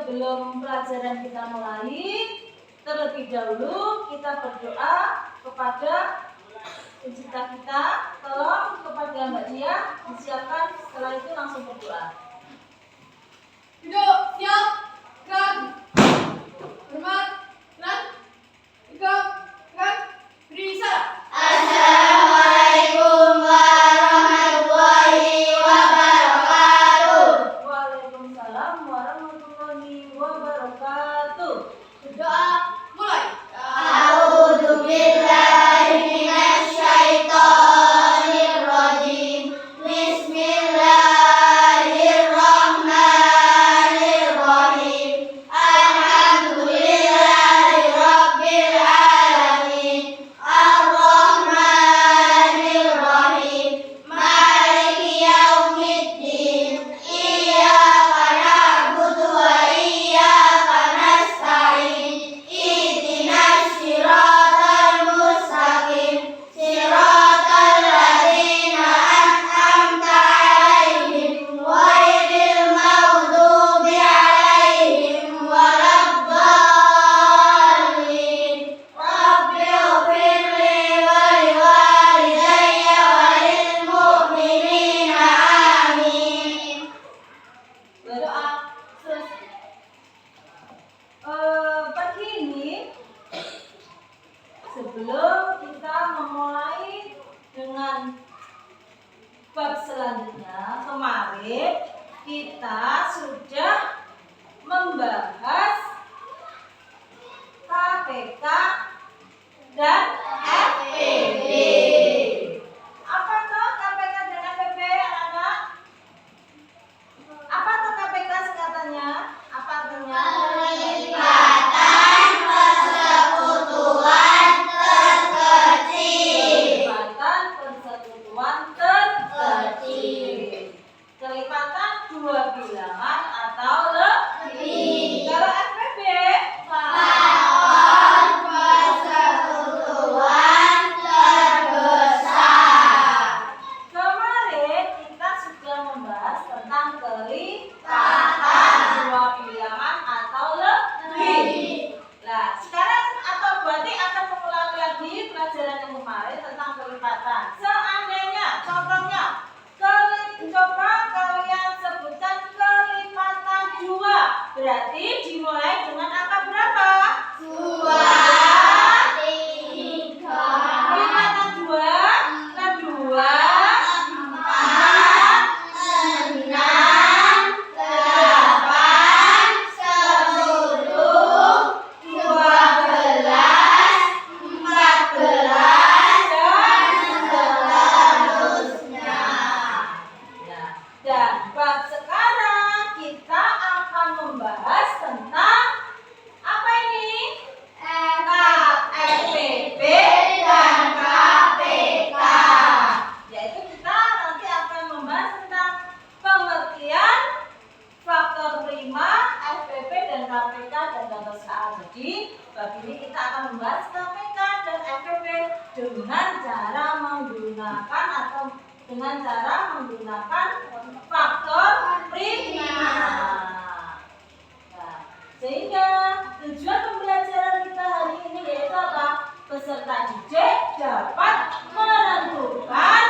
sebelum pelajaran kita mulai, terlebih dahulu kita berdoa kepada pencipta kita. Tolong kepada Mbak Dia disiapkan, setelah itu langsung berdoa. Duduk, siap, gerak, hormat, gerak, tegap, gerak, beri salam. Assalamualaikum warahmatullahi wabarakatuh. Waalaikumsalam warahmatullahi wabarakatuh. Berdoa mulai. A'udzu billahi minasy syaithanir rajim. Bismillahirrahmanirrahim. Alhamdulillahi rabbil alamin. Ar-Rahmanir Rahim. Maliki yaumiddin. Iyyaka na'budu wa iyyaka nasta'in. Ihdinas siratal mustaqim. Siratal ladzina an'amta 'alaihim ghairil maghdubi 'alaihim waladdallin. Rabbighfirli wa liwalidayya wa lil mu'minina amin. Berdoa selesai. Pagi ini, sebelum kita memulai dengan bab selanjutnya, kemarin kita sudah membahas KPK dan FPB. Apa tuh KPK dan FPB, anak-anak? Apa tuh KPK singkatannya? Apa artinya? Kelipatan persekutuan terkecil. Kelipatan persekutuan terkecil. Kelipatan dua bilangan atau lebih. Kalau FPB, Faktor persekutuan terbesar. kemarin kita sudah membahas tentang kelipatan dua bilangan atau lebih. Nah, sekarang atau berarti akan mengulangi lagi pelajaran yang kemarin tentang kelipatan. Seandainya, contohnya, coba kalian sebutkan kelipatan dua. Berarti dimulai dengan angka berapa? 2, 3, Kelipatan dua, kan dua, 4, 6, 8, 10, 12, 14, dan seterusnya. Dan bab sekarang kita akan membahas tentang apa ini? FPB dan KPK. Yaitu kita nanti akan membahas tentang pengertian faktor prima, FPB dan KPK dan tata usaha. Jadi bab ini kita akan membahas KPK dan FPB dengan cara menggunakan faktor prima. Nah, sehingga tujuan pembelajaran kita hari ini yaitu apa? Peserta didik dapat menentukan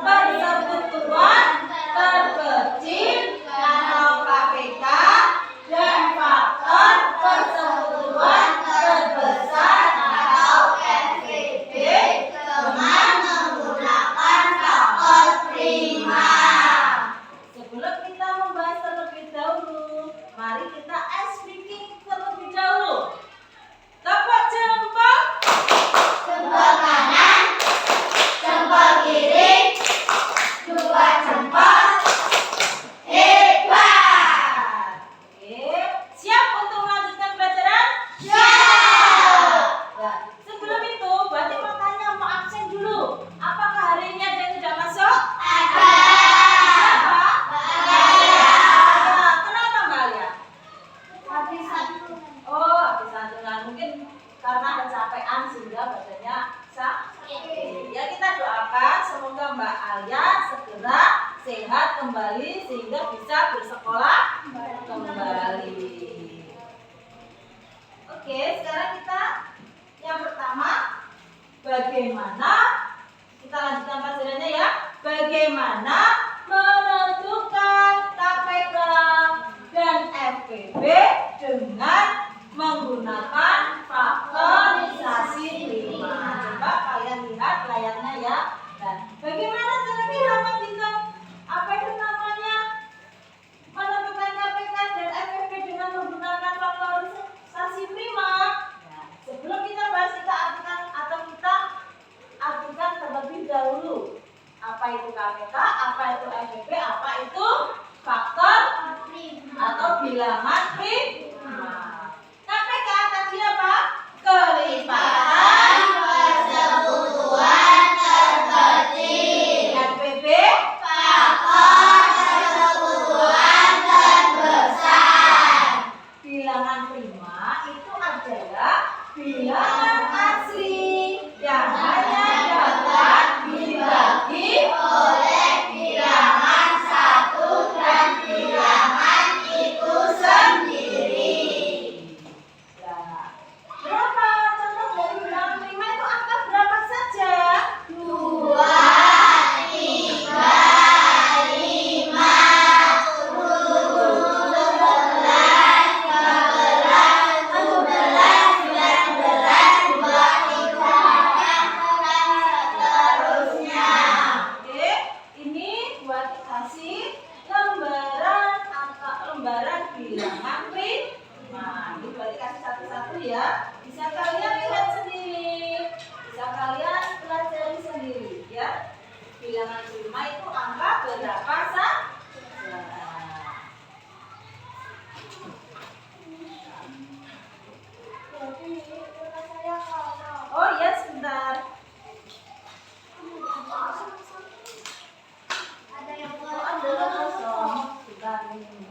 persekutuan terkecil atau KPK dan faktor persekutuan terbesar atau FPB Dengan menggunakan faktor prima. Sebelum kita membahas terlebih dahulu, mari kita ice breaking terlebih dahulu. Tepuk jempol. Jempol kanan, jempol kiri, 2 jempol. Hebat. Oke, siap untuk melanjutkan pelajaran? Siap. Nah, sebelum itu, berarti makanya mau absen dulu. Apakah hari ini ada yang tidak masuk? Ada. Siapa? Ada. Nah, kenapa Mbak Alia? dengan menggunakan faktorisasi prima. Coba kalian lihat layarnya ya. Dan bagaimana cara kita menghitung apa itu namanya menentukan KPK dan FFP dengan menggunakan faktorisasi prima? Nah, sebelum kita bahas, kita artikan atau kita artikan terlebih dahulu apa itu KPK, apa itu FFP, apa itu faktor atau bilangan prima. KPK tadi apa? Kelipatan persekutuan terkecil. FPP Faktor persekutuan terbesar. bilangan prima itu adalah bilangan asli yang hanya dapat dibagi Oleh bilangan satu dan bilangan itu sendiri. Nah, berapa contoh dari bilangan prima itu angka berapa saja? 2, 3, 5, 10, 11, 12, 13, 19, 23, dan seterusnya. Oke, ini buat kasih lembaran bilangan prima. Ini buat kasih satu-satu ya. Bisa kalian lihat sendiri, bisa kalian pelajari sendiri ya. Bilangan prima itu angka berapa saja? Oh iya, sebentar. Ada yang Oh, ada yang kosong. Sebentar ini.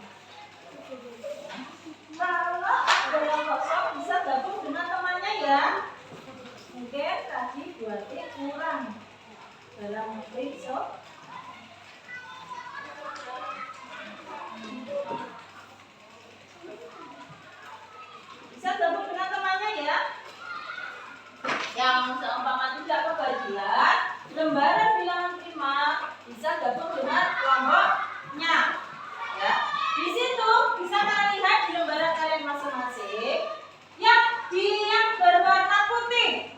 Kalau ada yang kosong bisa gabung dengan temannya ya. Mungkin tadi buatnya kurang dalam periksa. Bisa gabung dengan temannya ya. Yang seumpama tidak kebagian lembaran bilangan prima bisa gabung dengan kelompoknya. Ya, di situ bisa kalian lihat di lembaran kalian masing-masing yang berwarna putih.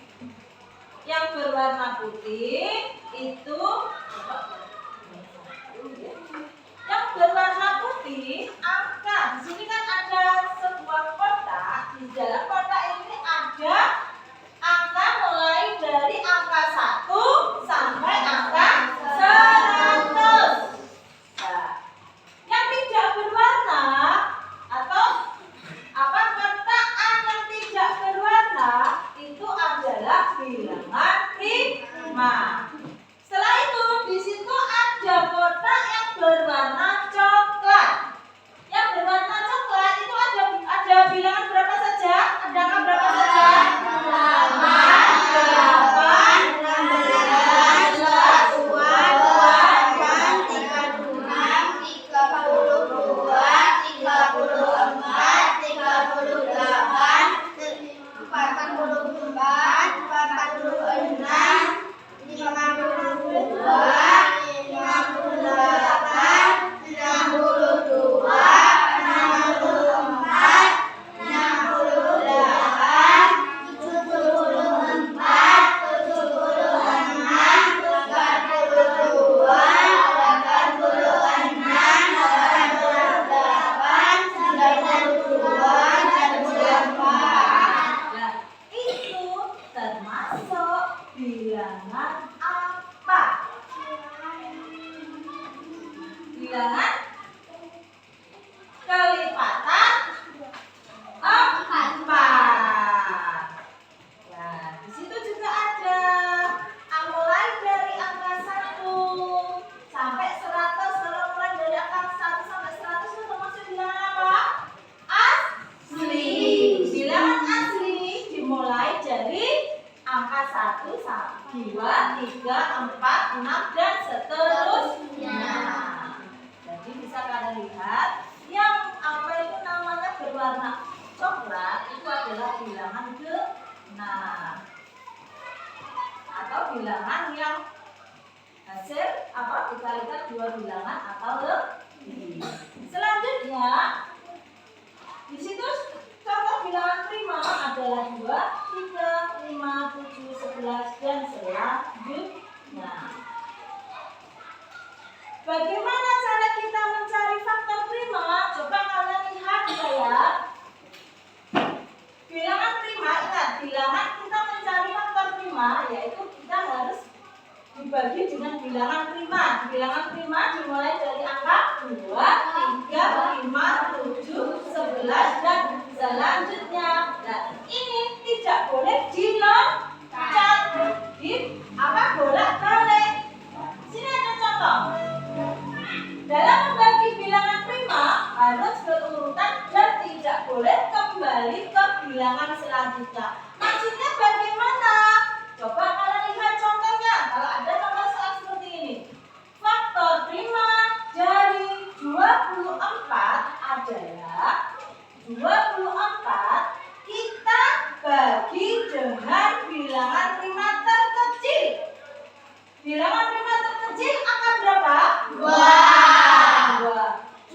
Yang berwarna putih itu yang berwarna putih angka. Di sini kan ada sebuah kotak. Di dalam kotak ini ada angka mulai dari angka 1 sampai angka 100. Nah, yang tidak berwarna atau apa kotakan yang tidak berwarna itu adalah bilangan prima. Setelah itu di situ ada kotak yang berwarna coklat. Yang berwarna coklat itu ada bilangan berapa saja? Ada angka berapa saja? 2, 3, 4, 6 dan seterusnya. Jadi bisa kalian lihat yang apa itu namanya berwarna coklat itu adalah bilangan genap atau bilangan yang hasil apa dikalikan dua bilangan atau lebih. Selanjutnya adalah 2, 3, 5, 7, 11 dan selanjutnya. Bagaimana cara kita mencari faktor prima? Coba kalian lihat saya. Bilangan prima, ingat bilangan kita mencari faktor prima yaitu kita harus dibagi dengan bilangan prima. Bilangan prima dimulai dari angka 2, 3, 5, 7, 11 dan selanjutnya. Nah, ini tidak boleh diloncat. Bolak-balik. Sini ada contoh. Dalam membagi bilangan prima harus berurutan dan tidak boleh kembali ke bilangan selanjutnya. Maksudnya bagaimana? Coba kalian lihat contohnya. Kalau ada contoh soal seperti ini. Faktor prima dari 24 adalah 24 kita bagi dengan bilangan prima terkecil. Bilangan prima terkecil angka berapa? 2.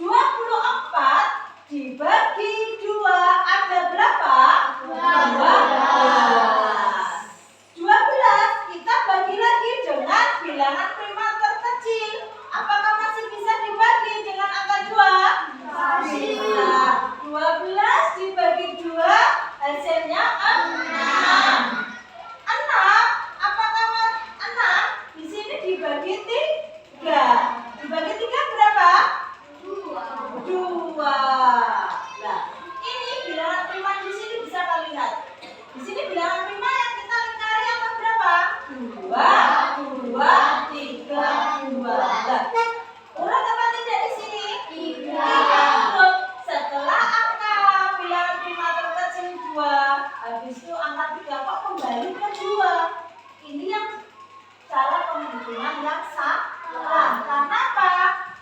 24 dibagi 2 ada berapa? 12. 12 kita bagi lagi dengan bilangan prima terkecil. Apakah masih bisa dibagi dengan angka 2? Bisa. 12 dibagi 2 hasilnya 6. 6 apakah 6 di sini dibagi 3. Dibagi 3 berapa? 2. Nah, ini bilangan prima di sini bisa kalian lihat. Di sini bilangan prima yang kita lingkari angka berapa? 2, 3, 2. Nah, urut apa tidak di sini? 3 urut. Setelah angka bilangan prima terkecil 2, habis itu angka 3 kok kembali ke 2. Ini yang cara penghitungan yang salah. Karena apa?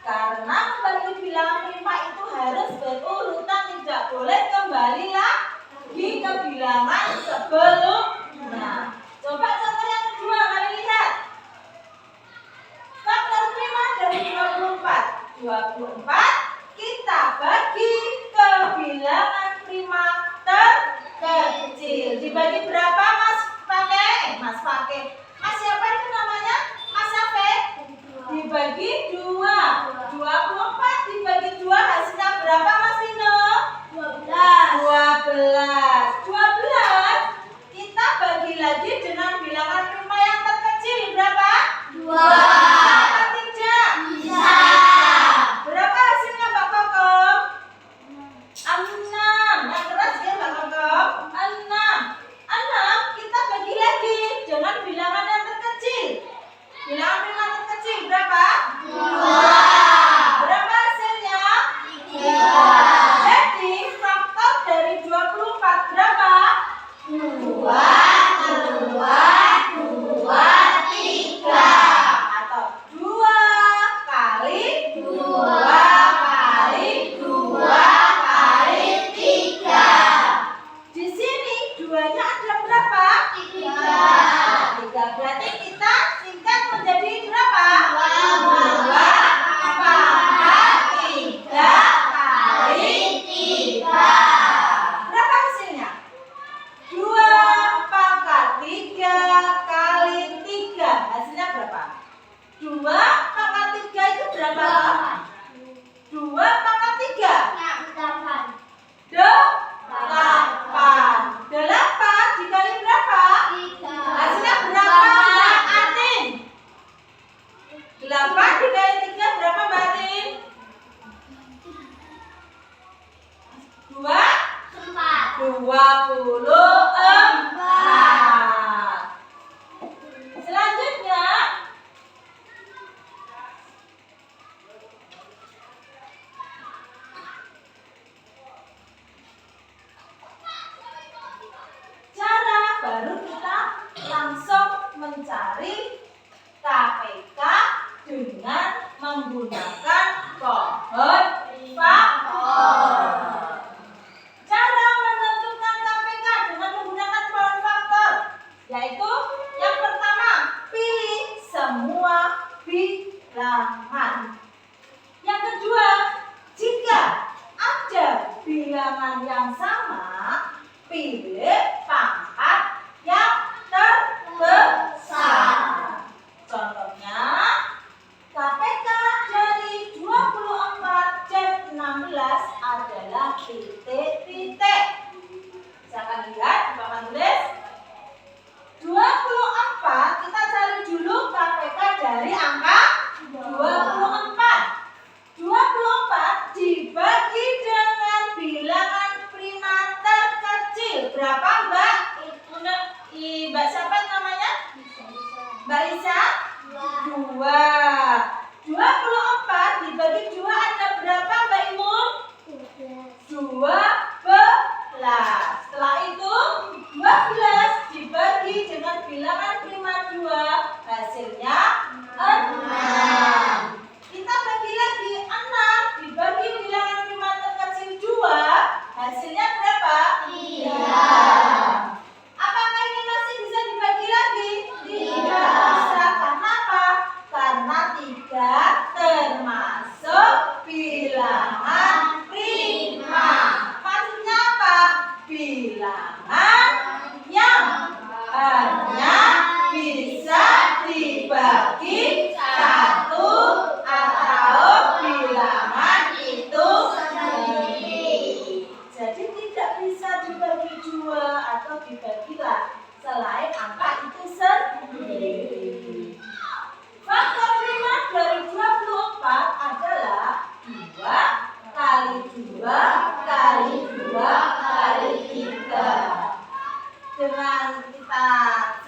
Karena membagi bilangan prima itu harus berurutan, tidak boleh kembali lagi ke bilangan sebelumnya. Coba contoh yang kedua, kalian lihat. Faktor prima dari 24. 24 kita bagi ke bilangan prima terkecil. Dibagi berapa Mas pakai? Mas siapa itu namanya? Mas Safe? Dibagi 2. 24 dibagi 2 hasilnya berapa Mas Vino? 12. 12 kita bagi lagi dengan bilangan prima yang terkecil berapa? 2. Apa tidak? Bisa. Berapa hasilnya Mbak Kokom? 6. Yang keras ya Mbak Kokom? 6. 6 kita bagi lagi dengan bilangan yang terkecil. Bilangan prima terkecil berapa? 2. Berapa hasilnya? 3. Jadi faktor dari 24 berapa? 2, 3. Atau 2 kali 2 kali 2 kali 3. Di sini 2-nya ada berapa? 3. Berarti kita singkat menjadi berapa? 2 pangkat 3 kali 3. Berapa hasilnya? 2 pangkat 3 kali 3. Hasilnya berapa? 2 pangkat 3 itu berapa? 2 pangkat 3. 8 dikali berapa? 3. Hasilnya berapa Mbak Atin? 8 dikali 3 berapa Mbak Atin? 24. Selanjutnya cara baru kita langsung mencari KPK dengan menggunakan pohon faktor. Cara menentukan KPK dengan menggunakan pohon faktor yaitu yang pertama, pilih semua bilangan. Yang kedua, jika ada bilangan yang sama, pilih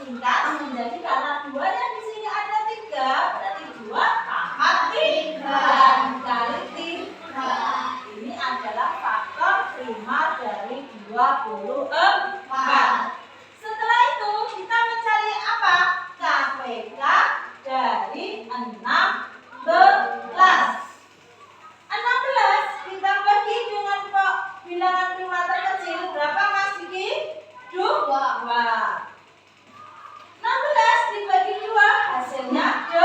singkat menjadi karena 2 yang di sini ada 3, berarti 2 pangkat 3 kali 3. Ini adalah faktor prima dari 24. Setelah itu kita mencari apa? KPK dari 16. 16 kita bagi dengan bilangan prima terkecil berapa Mas Diki? 2. 16 dibagi 2 hasilnya 8.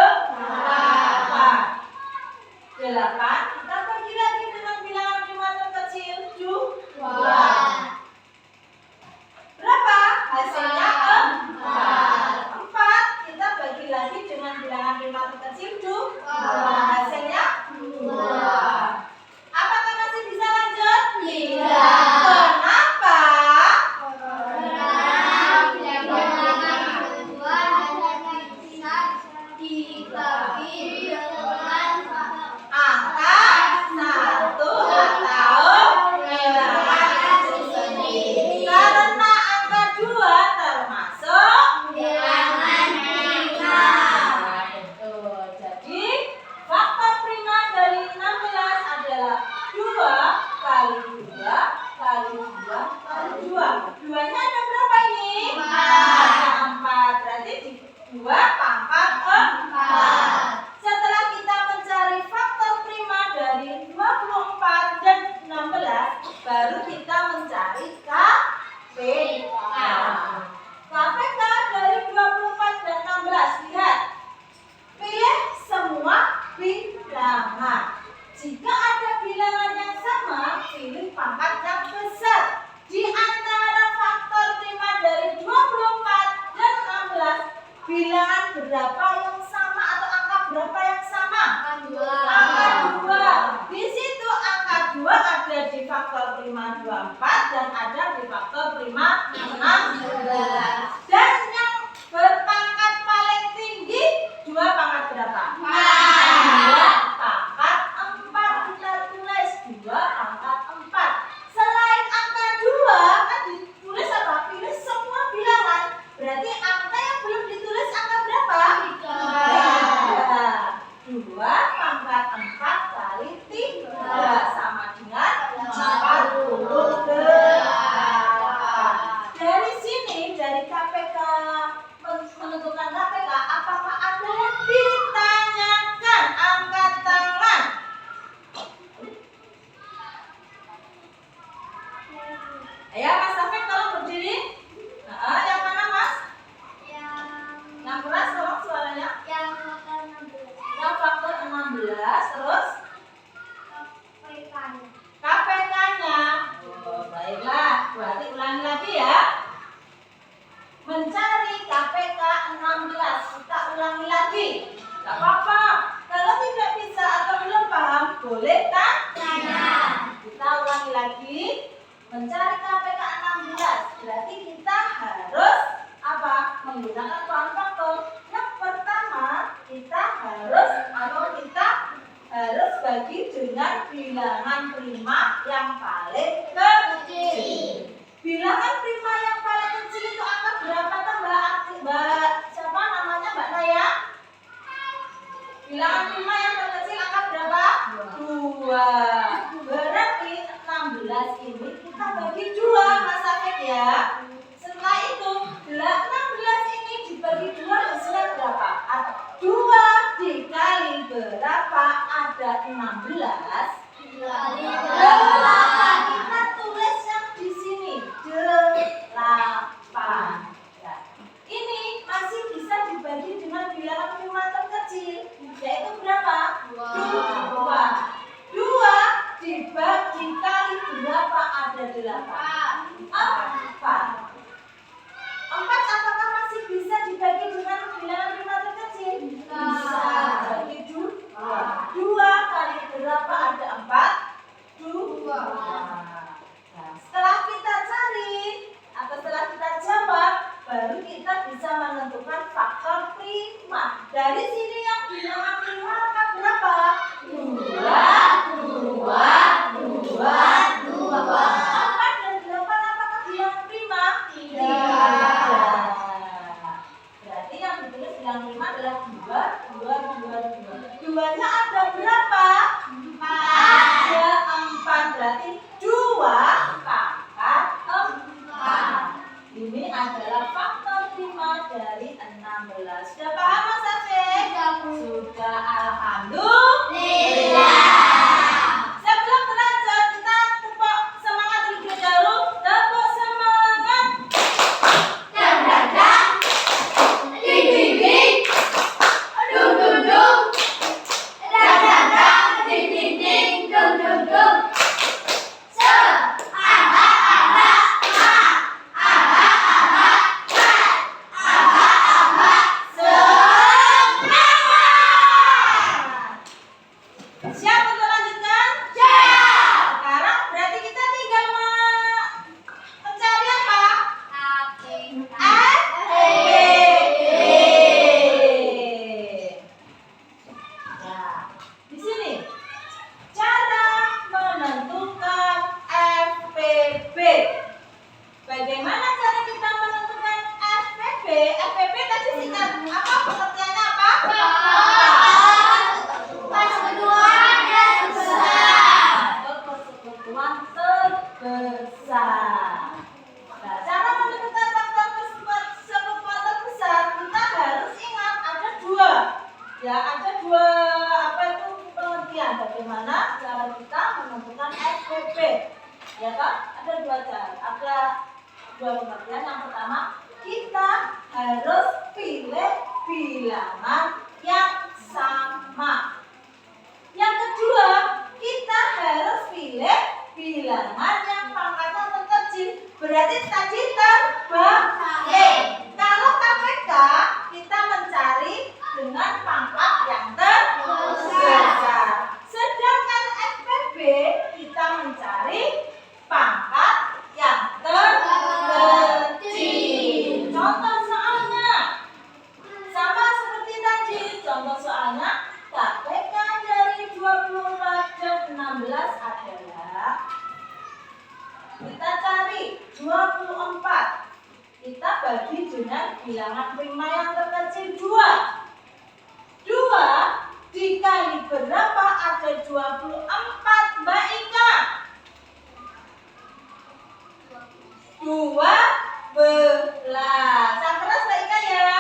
8 kita bagi lagi dengan bilangan prima terkecil 2. Berapa? Hasilnya 4. 4 kita bagi lagi dengan bilangan prima terkecil 2. Hasilnya 2. Apakah masih bisa lanjut? Tidak. Kenapa? Angka 1 atau bilangan sendiri. Karena angka 2 termasuk Bilangan prima. Betul. Jadi faktor prima dari 16 adalah 2 kali 2 kali 2 kali 2. 2-nya ada berapa ini? 4. Berarti 2 pangkat 4. Setelah kita mencari faktor prima dari 24 dan 16, baru kita mencari KPK. KPK dari 24 dan 16. Lihat. Pilih semua bilangan. Jika ada bilangan yang sama, pilih pangkat yang besar. Di antara faktor prima dari 24 dan 16, bilangan berapa yang sama atau angka berapa yang sama? Angka 2. Di situ angka 2 ada di faktor prima 24 dan ada di faktor prima 16. Dan yang berpangkat paling tinggi 2 pangkat berapa? 2 pangkat 4. Kita tulis 2 pangkat 4. Selain angka 2 kan ditulis apa? Pilih semua bilangan. Berarti angka yang belum ditulis angka berapa? 3. 2 pangkat 4 kali 3 sama dengan 48. Dari sini, dari KPK menentukan KPK, apakah ada yang ditanyakan? Angkat tangan. Ayo Mas Taufik tolong berdiri. Yang mana Mas? Yang keras tolong suaranya. Yang faktor 16 terus KPK-nya. Oh, baiklah, berarti ulangi lagi ya. Mencari KPK 16. Kita ulangi lagi. Gak apa-apa. Kalau tidak bisa atau belum paham, boleh tanya. Kita ulangi lagi. Mencari KPK 16. Berarti kita harus apa? Menggunakan bahan faktor. Yang pertama, kita harus bagi dengan bilangan prima yang paling kecil. Bilangan prima yang paling kecil itu angka berapa tuh Mbak? Siapa namanya Mbak Naya? Bilangan prima yang terkecil angka berapa? 2. Berarti 16 ini kita bagi 2 Mas Afid ya. Setelah itu 16 ini dibagi 2 hasilnya berapa? 2 dikali berapa? Ada 16. Kita tulis yang di sini 8. Ya. Ini masih bisa dibagi dengan bilangan prima terkecil, yaitu berapa? 2. 2 dibagi kali berapa? Ada 8. 4. Bagaimana cara kita menentukan FPP? FPP tadi singkat apa? Pengertiannya apa? Persekutuan terbesar. Persekutuan terbesar. Nah, cara menentukan faktor persekutuan terbesar kita harus ingat ada dua. Ya, ada dua apa itu pengertian bagaimana cara kita menentukan FPP. Ya kan? Ada dua cara. Ada dua pengertian. Yang pertama, kita harus pilih bilangan yang sama. Yang kedua, kita harus pilih bilangan yang pangkatnya terkecil. Berarti tadi terbalik. Kalau KPK kita mencari dengan pangkat yang terbesar. Sedangkan FPB kita mencari pangkat yang terkecil. Contoh soalnya sama seperti tadi. Contoh soalnya KPK dari 24 dan 16 adalah kita cari 24. Kita bagi dengan bilangan prima yang terkecil 2. 2 dikali berapa ada 24, Mbak Ika? 12. Yang keras Mbak Ika ya.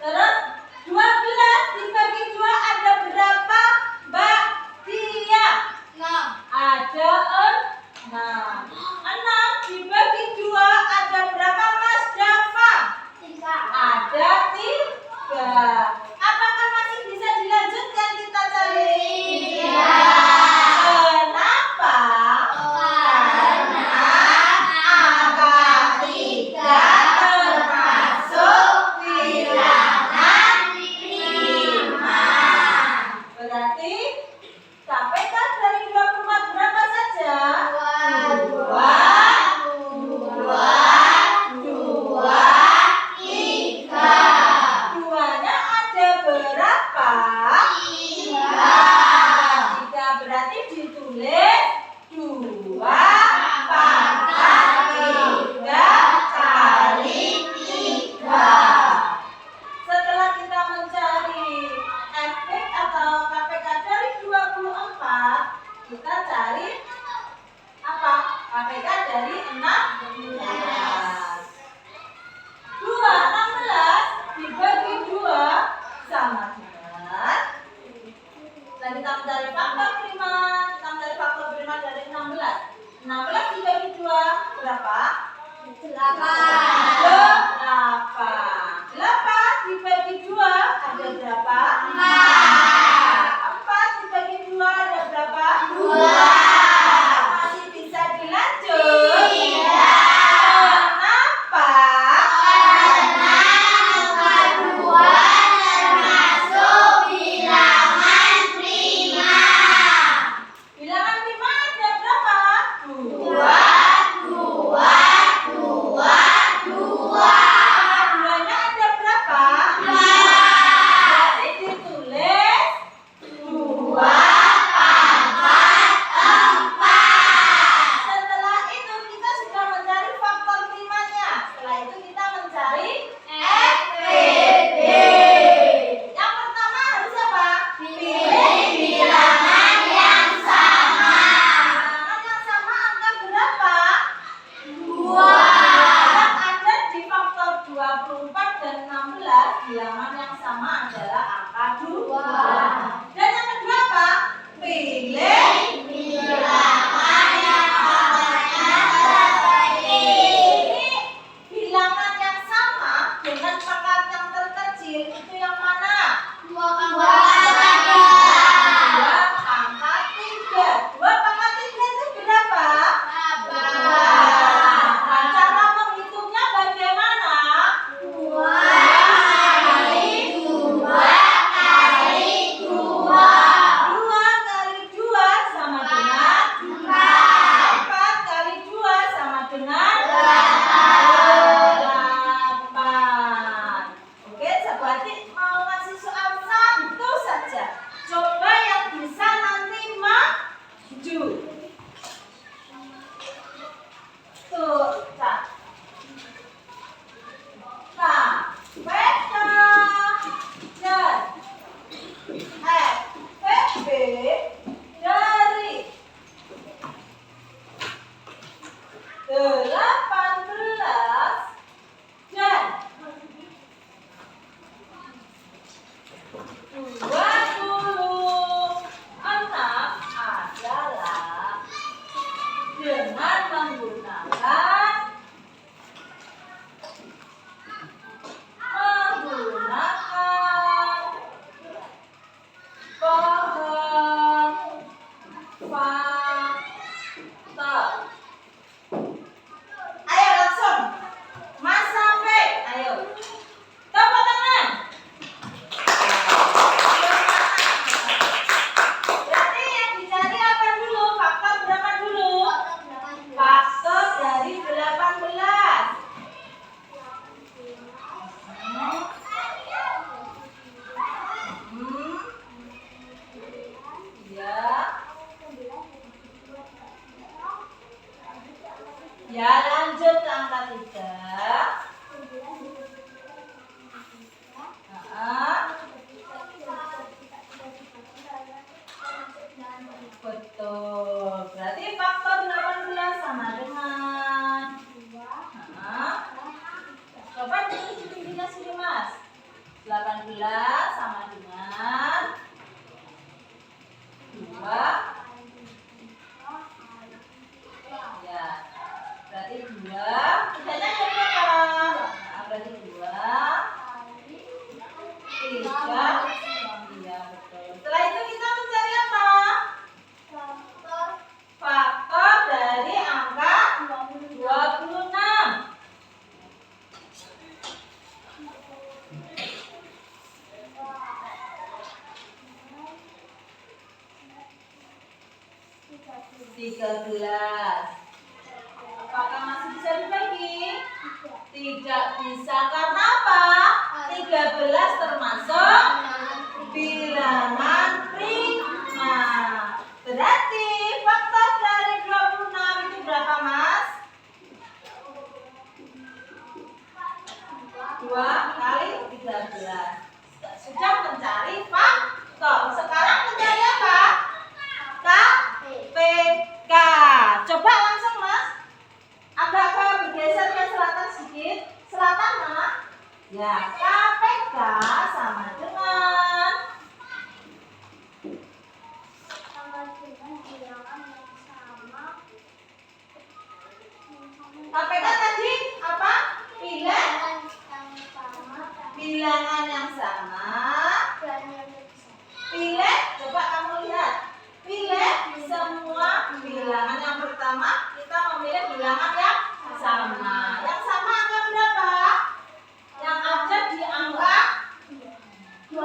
Terus 12 dibagi 2 ada berapa, Mbak Tia? 6. Ada 6. 6 dibagi 2 ada berapa, Mas Dava? 3. Ada 3. Apakah masih bisa dilanjutkan kita cari? Iya. Kenapa? Karena angka 3 termasuk bilangan prima. Berarti KPK dari 24 berapa saja? 2, 3. Duanya ada berapa? 3. 3 berarti ditulis 2 pangkat 3 kali 3. Setelah kita mencari FP atau KPK dari 24, kita cari apa? KPK dari 16. 16 dibagi 2 sama dengan, dan kita mencari faktor prima. Kita mencari faktor prima dari 16. 16 dibagi 2 berapa? 8. 8 dibagi 2 ada berapa? 4 dibagi 2 ada berapa? 2. Masih bisa dilanjut? Iya. Kenapa? Karena angka 2 termasuk bilangan prima. Bilangan prima ada berapa? 2, 2, 2, 2. Duanya ada berapa? 5. Berarti ditulis 2 pangkat 4. Setelah itu kita sudah mencari faktor primanya. Setelah itu kita mencari FPB. yang pertama harus apa? Pilih bilangan yang sama. Bilangan yang sama angka berapa? 2. Yang ada di faktor 24 dan 16 bilangan yang sama adalah angka 2. Dan yang kedua apa? Pilih Bilangan yang pangkatnya terkecil. ini bilangan yang sama dengan pangkat yang terkecil itu yang mana? 2 pangkat 3. 2 pangkat 3. 2 pangkat 3 itu berapa? 8. Nah, cara menghitungnya bagaimana? 2 kali 2 kali 2. 2 kali 2 sama dengan 4. 4 kali 2 sama dengan 8. Oke, berarti mau ngasih soal satu saja. Coba yang bisa nanti maju. Tuh, Kak. lanjut ke angka 3. Betul. Berarti faktor 18 sama dengan coba tinggi-tingginya sini Mas. 18 sama dengan 2. Ya. Berarti 2. Tidaknya berapa? Nah, berarti 2. 3. Iya, betul. Setelah itu kita mencari apa? Faktor dari angka 26. Apakah masih bisa dibagi? Tidak bisa, karena apa? 13 termasuk bilangan prima. Berarti faktor dari 26 itu berapa Mas? 2 kali 13. Sudah mencari faktor. Sekarang mencari apa? KPK. Coba langsung Mas. Agak bergeser ke selatan sedikit. Selatan mana? Ya, KPK sama dengan KPK tadi apa? Bilangan yang sama. Pilih, coba kamu lihat. Pilih semua bilangan. Yang pertama kita memilih bilangan yang sama. Yang sama angka berapa? Yang ada di angka 2.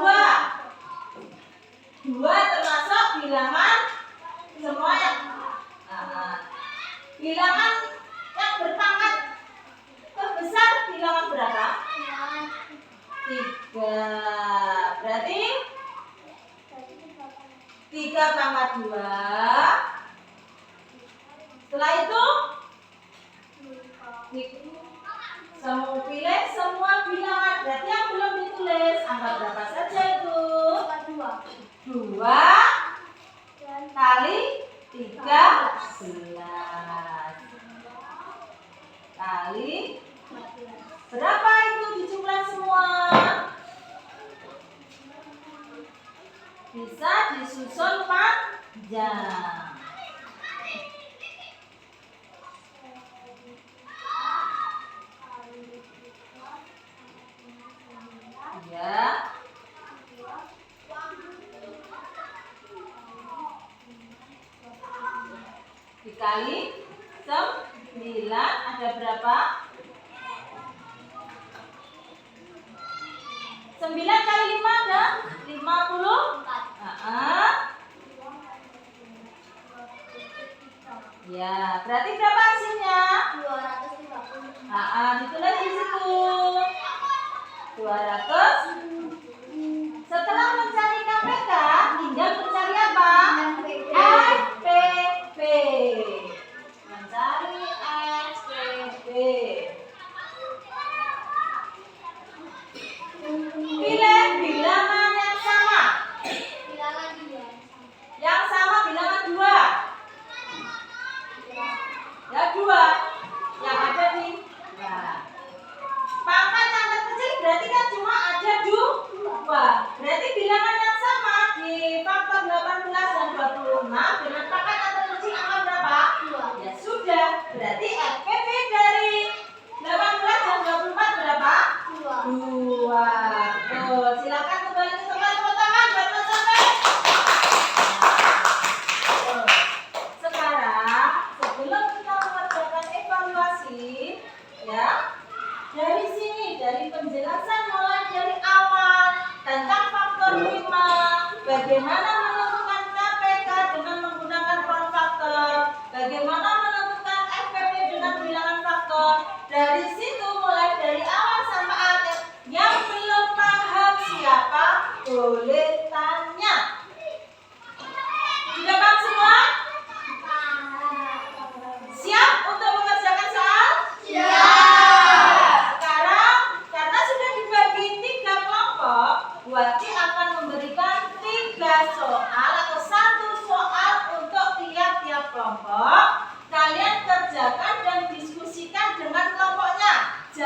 2 termasuk bilangan semua yang bilangan yang berpangkat terbesar bilangan berapa? 3. Berarti 3 pangkat 2. Setelah itu pilih semua bilangan. Berarti yang belum ditulis angka berapa saja itu? 2 kali 13 kali berapa itu dijumlah semua? Bisa disusun panjang. Ya. Dikali 9 ada berapa? 9 kali 5 ada 54. Ya, berarti berapa hasilnya? 250. Ditulis di situ. 200. Setelah mencari KPK, tinggal mencari apa? SPP. Mencari SPP. Pilih bilangan yang sama. Yang sama bilangan 2. Ya 2. Yang ada di pangkat yang terkecil berarti kan cuma ada 2. Berarti bilangan yang sama di faktor 18 dan 26 dengan pangkat yang terkecil angka berapa? 2. Ya sudah. Berarti SPP dari 18 dan 24 berapa? 2. Betul. Silakan kembali ke tempat, tepuk tangan buat Mas Sampai. Sekarang sebelum kita mengerjakan evaluasi, ya, dari sini, dari penjelasan mulai dari awal tentang faktor 5, bagaimana menentukan KPK dengan menggunakan ruang faktor, bagaimana menentukan SPP dengan bilangan faktor. Dari situ mulai dari awal sampai akhir, yang belum paham siapa boleh tanya. Sudah paham semua? Siap untuk mengerjakan soal?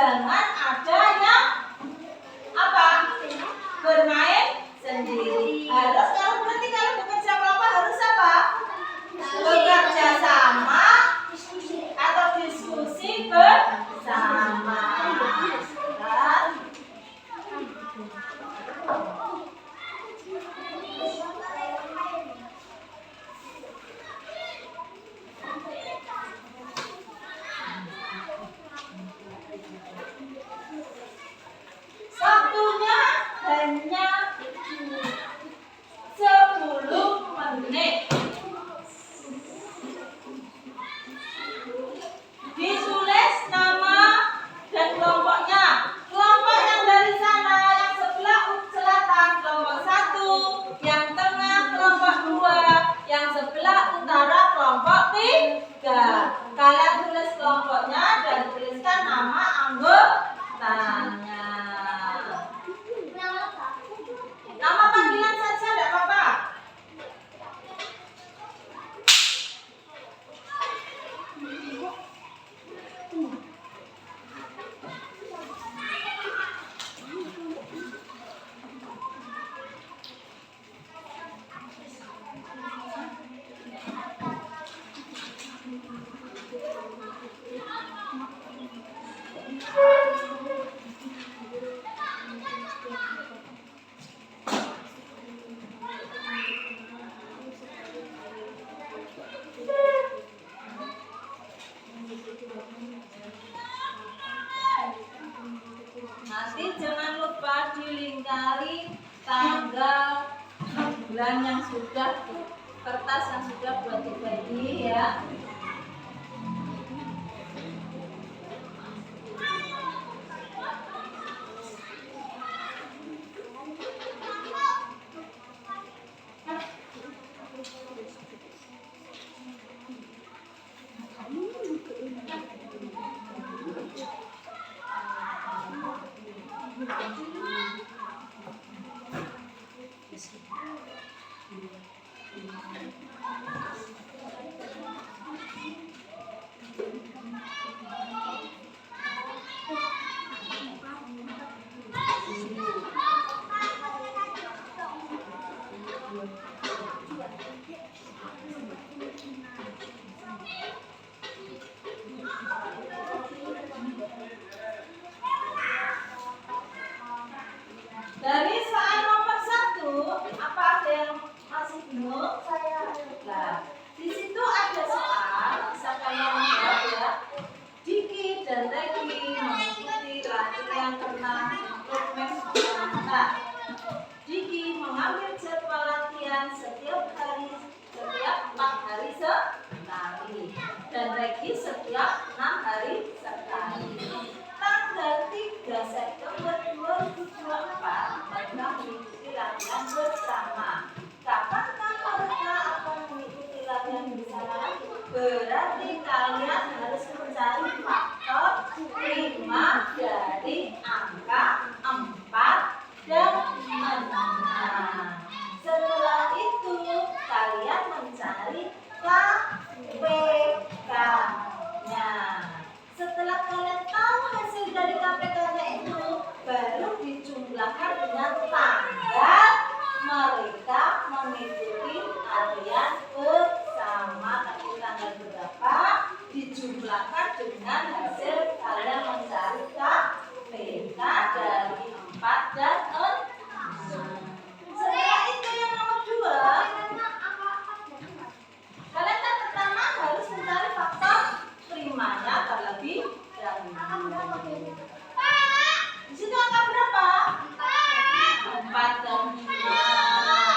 Jangan ada yang apa? Bermain sendiri. Harus berarti kalau bekerja kelompok harus apa? Bekerja sama atau diskusi bersama. Kan? Waktunya hanya 10 menit. Ditulis nama dan kelompoknya. Kelompok yang dari sana, yang sebelah selatan, kelompok 1, yang tengah kelompok 2, yang sebelah utara kelompok 3. Kalian tulis kelompoknya dan tuliskan nama anggotanya. Nama panggilan saja tidak apa-apa. Nanti jangan lupa dilingkari tanggal bulan yang sudah kertas yang sudah buat dibagi ya. Dari soal nomor 1, apa ada yang masih bingung? Nah, di situ ada soal, bisa kalian lihat ya. Diki dan Regi mengikuti latihan renang untuk mental. Diki mengambil jadwal latihan setiap 4 hari sekali, dan Regi setiap 6 hari sekali. Tanggal 3 September 2024 mereka mengikuti latihan bersama. Kapankah mereka akan mengikuti latihan bersama? Berarti kalian harus mencari faktor prima dari angka 4 dan 6. Setelah itu kalian mencari KPK-nya. Setelah kalian tahu hasil dari KPK-nya itu, baru dijumlahkan dengan tanggal mereka mengikuti latihan bersama. Tapi tanggal berapa dijumlahkan dengan hasil kalian mencari KPK dari 4 dan 6. Setelah itu yang nomor 2, kalian kan pertama harus mencari faktor primanya terlebih dahulu. Di situ angka berapa? 4 dan 5.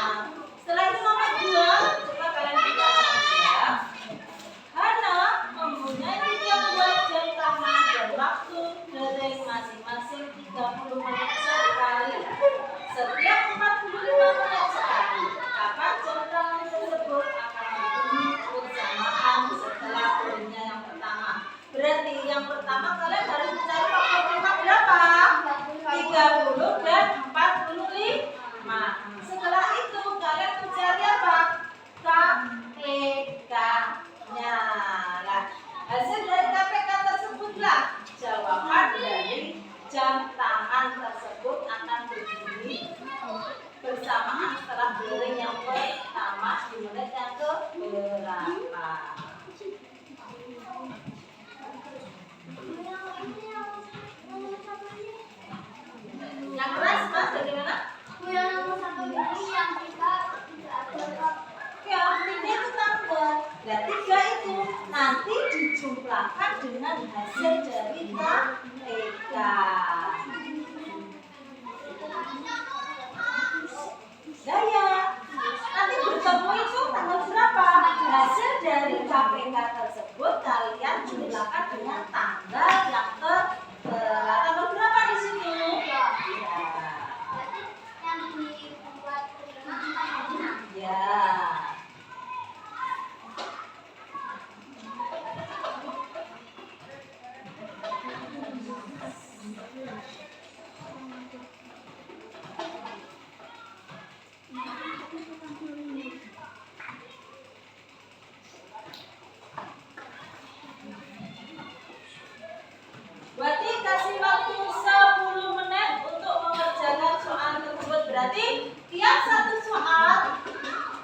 Setiap satu soal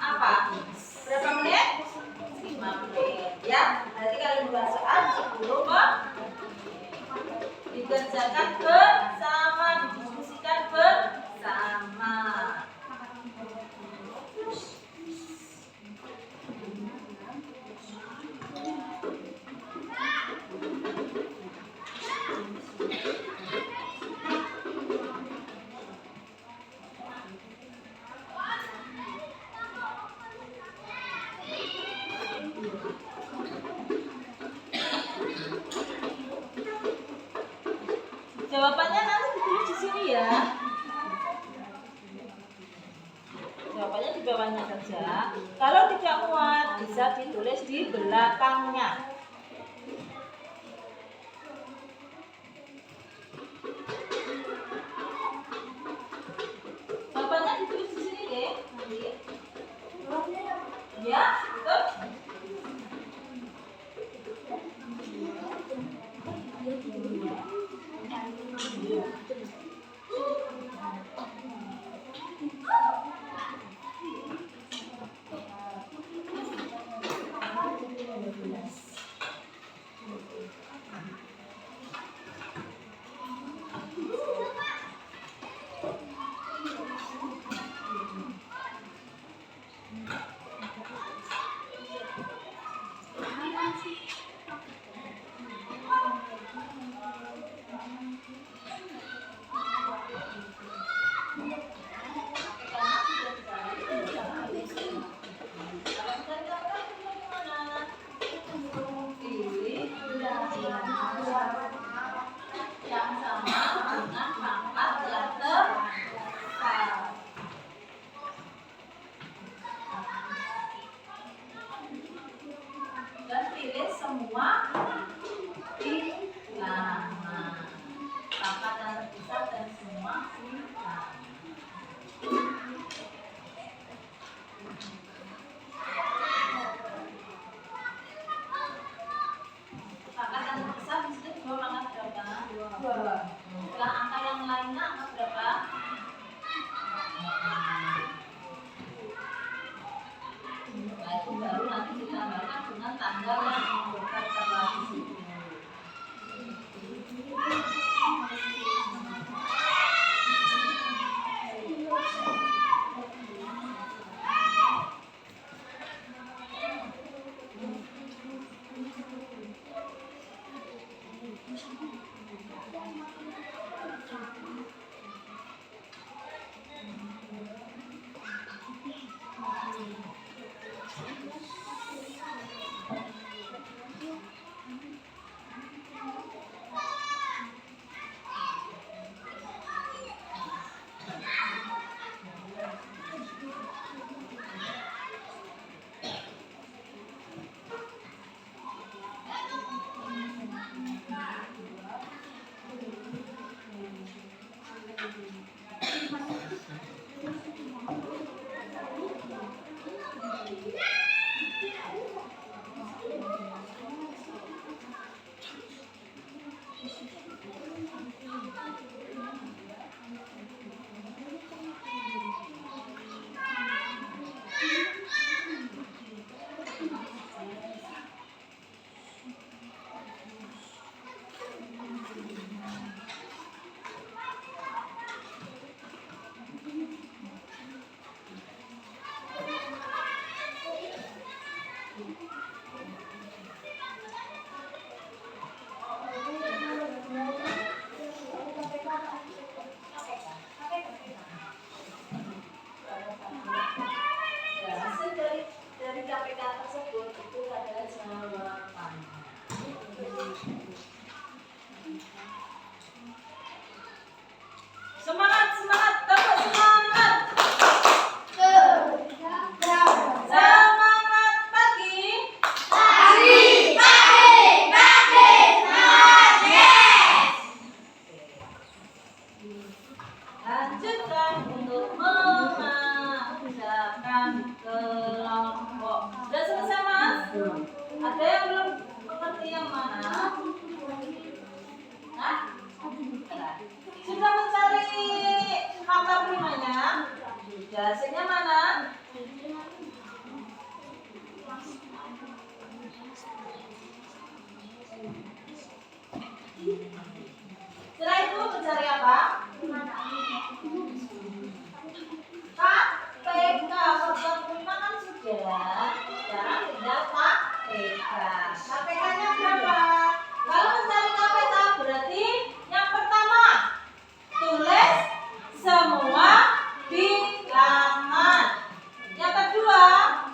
apa? Berapa menit? 5 menit ya. Nanti kalian buat soal 10 menit. Dikerjakan bersama, didiskusikan bersama. Jawabannya nanti ditulis di sini ya. Jawabannya di bawahnya saja. Kalau tidak muat bisa ditulis di belakangnya. Jawabannya ditulis di sini ya. Nanti. Ya, betul. Yang sama dengan pangkat yang terbesar. Dan pilih semua bilangan. Pangkat yang terbesar dan semua bilangan. Pangkat yang terbesar di situ 2 pangkat berapa? 2. Setelah angka yang lainnya angka berapa? Nah, itu baru nanti ditambahkan dengan tanggal yang tertera di situ. Hasilnya mana? Setelah itu mencari apa? KPK. Faktor kelima kan sudah. Sekarang tinggal KPK. KPK-nya berapa? Kalau mencari KPK berarti yang pertama tulis semua bilangan. Yang kedua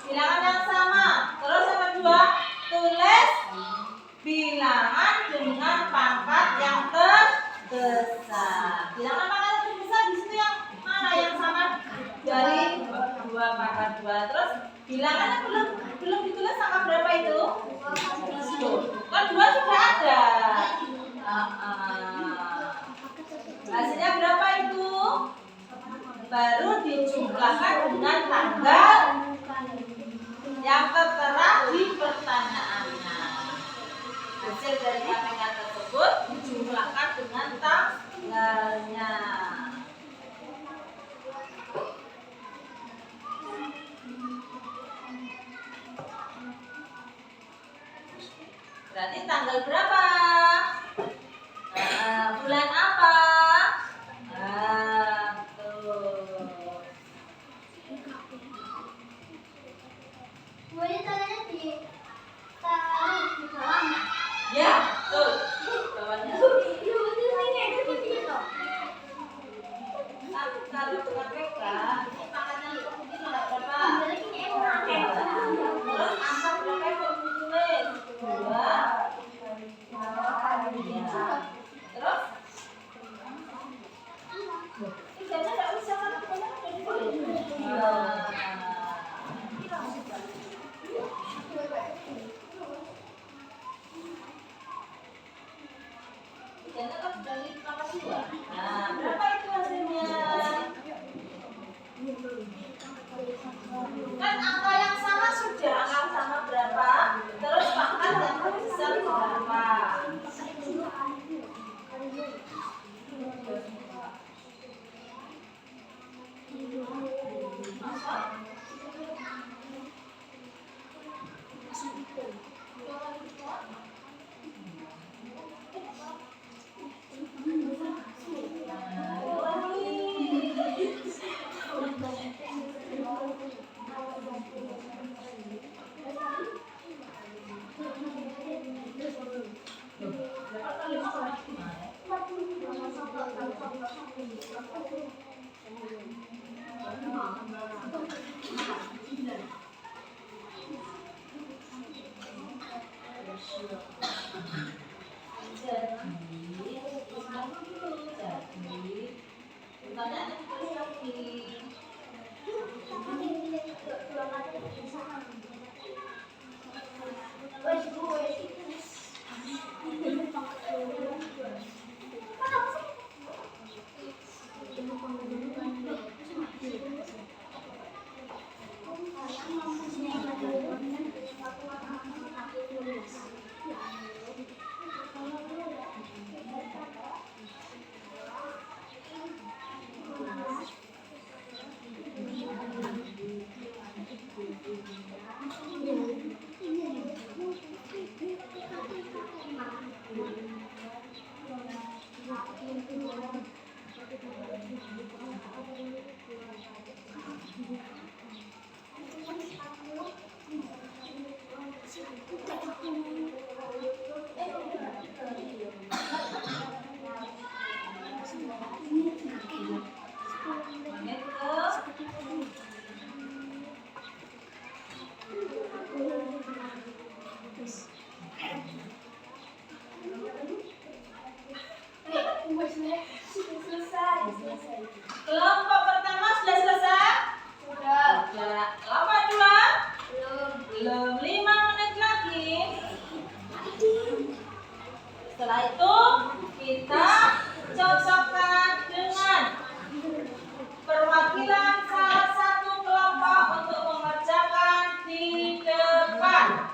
bilangan yang sama. Terus yang kedua tulis bilangan dengan pangkat yang terbesar. Bilangan pangkat yang terbesar di situ yang mana yang sama dari 2 pangkat 2. Terus bilangannya belum ditulis angka berapa itu? Kan 2 sudah ada. Hasilnya berapa itu? Baru dijumlahkan dengan tanggal yang tertera di pertanyaannya. Hasil dari KPK tersebut dijumlahkan dengan tanggalnya. Berarti tanggal berapa? Bulan apa? Tuh. Boleh tangannya ditaruh di bawahnya. Ya, betul. Bawahnya. Kalau KPK, ini pangkatnya ini tidak berapa? Terus angka berapa yang perlu ditulis? 2. Ya. Terus? Tiganya tidak usah kan? Tiganya sudah ditulis. Tiganya kan dari pangkat 2. Nah, berapa itu hasilnya? Kan angka yang sama sudah, angka sama berapa? Terus pangkat yang terbesar berapa? Kelompok pertama sudah selesai? Sudah. Kelompok 2? Belum. 5 menit lagi. Setelah itu kita cocokkan dengan perwakilan salah satu kelompok untuk mengerjakan di depan.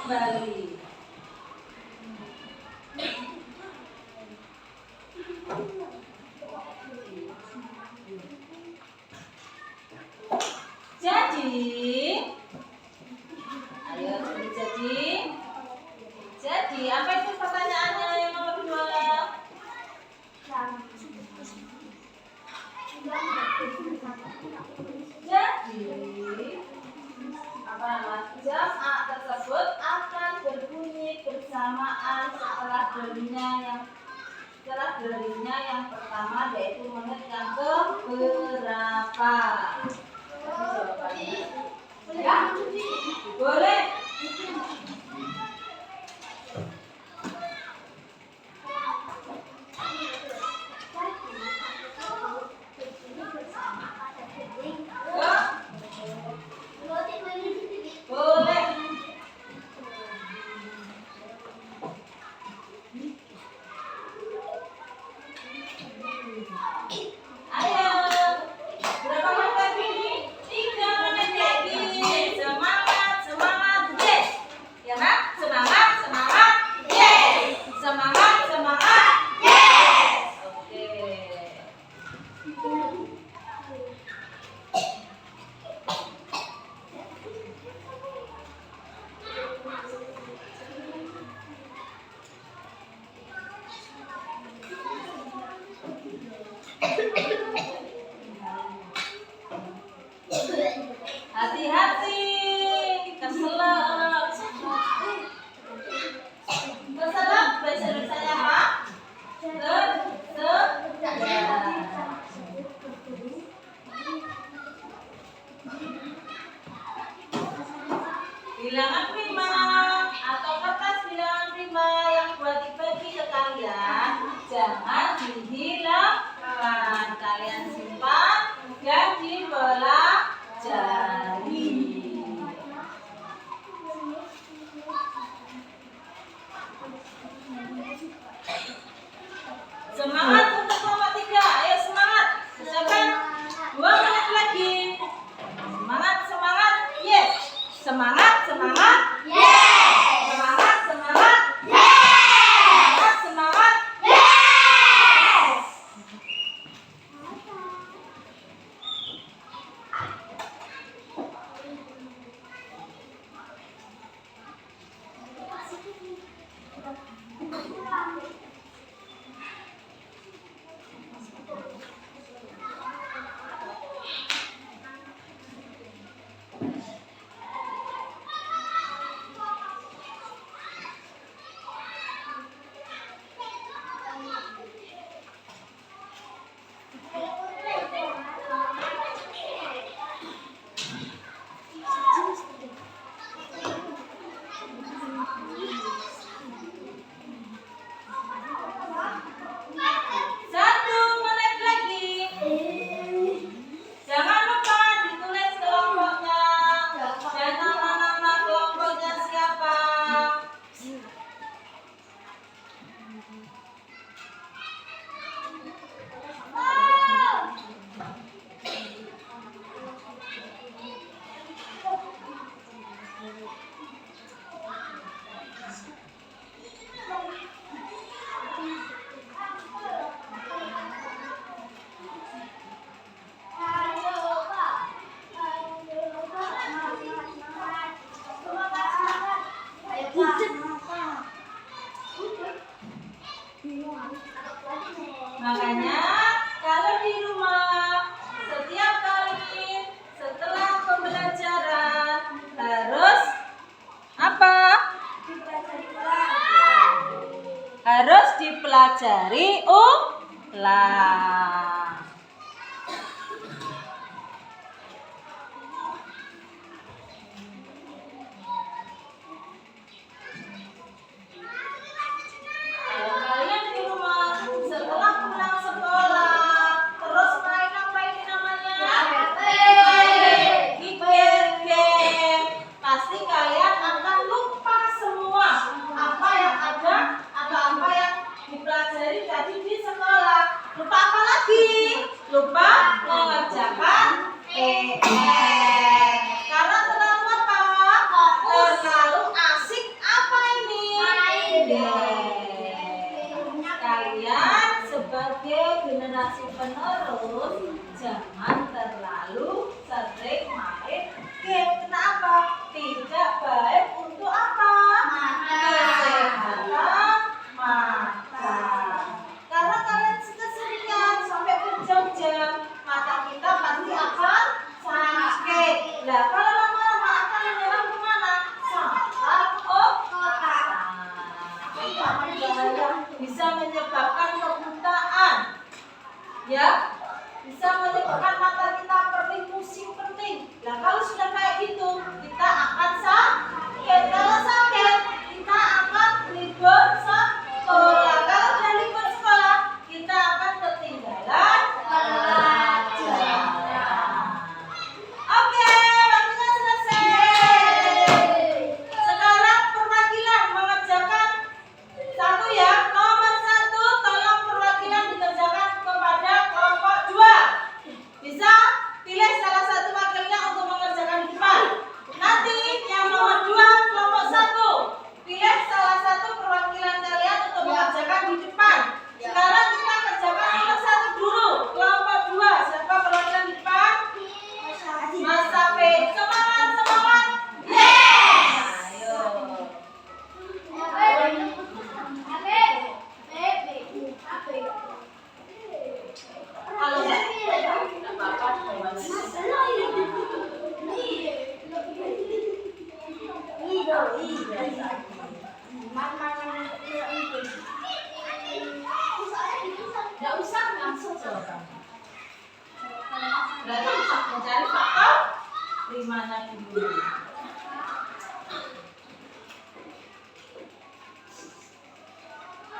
kembali. Jadi apa itu pertanyaannya yang nomor 2? Jadi apa nama jam A tersebut akan berbunyi bersamaan setelah derinya yang pertama, yaitu menit yang keberapa? Ya, boleh. Boleh. Ayo. Berapa menit lagi? 3 menit lagi. Semangat, semangat, yes. Ya nak? Semangat, semangat, yes. Semangat, semangat, yes. Oke. Hati-hati, keselak. Keselak bahasa Indonesianya apa? Bilangan prima atau kertas bilangan prima yang buat dibagi ke kalian jangan dihilangkan. Kalian simpan dan dipelajari. Semangat untuk kelompok 3. Ayo semangat. Siapkan 2 menit lagi. Semangat, semangat. Yes. Semangat, semangat. Yes. Semangat, semangat. Yes. Semangat, semangat. Yes. Makanya kalau di rumah setiap kali setelah pembelajaran harus apa? Harus dipelajari ulang. Kalian di rumah setelah pulang sekolah terus main apa ini namanya? Game. Pasti kalian akan lupa semua apa yang ada atau apa yang dipelajari tadi di sekolah. Lupa apa lagi? generasi penerus jangan terlalu sering main game. Kenapa? Tidak baik untuk apa? Kesehatan mata. Karena kalian keseringan sampai berjam-jam, mata kita pasti akan sakit. Nah, kalau lama-lama akan menyerang kemana? Saraf otak. Itu akan bahaya, bisa menyebabkan kebutaan. Ya, bisa menyebabkan mata kita perih, pusing, penting. Nah, kalau sudah kayak gitu, kita akan sakit. Kalau sakit, kita akan libur sekolah. Kalau sudah libur sekolah, kita akan ketinggalan pelajaran. Oke, waktunya selesai. Sekarang perwakilan mengerjakan satu ya. Nomor 1, tolong perwakilan dikerjakan kepada kelompok 2. Bisa pilih salah satu wakilnya untuk mengerjakan di depan. Nanti yang nomor 2 kelompok 1, pilih salah satu perwakilan kalian untuk mengerjakan di depan. Sekarang kita kerjakan nomor 1 dulu. Kelompok 2, siapa perwakilan di depan? Mas Safid. Semangat, semangat. Yes! Ayo. Kalau tidak apa-apa, tidak usah langsung jawaban. Berarti bisa mencari faktor primanya dulu.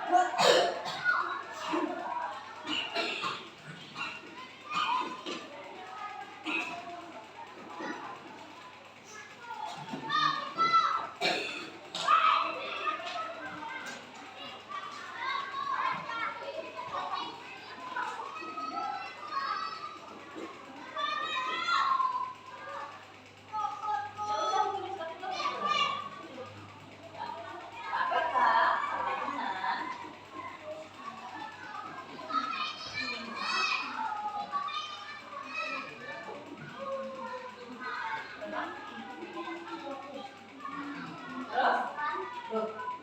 Terus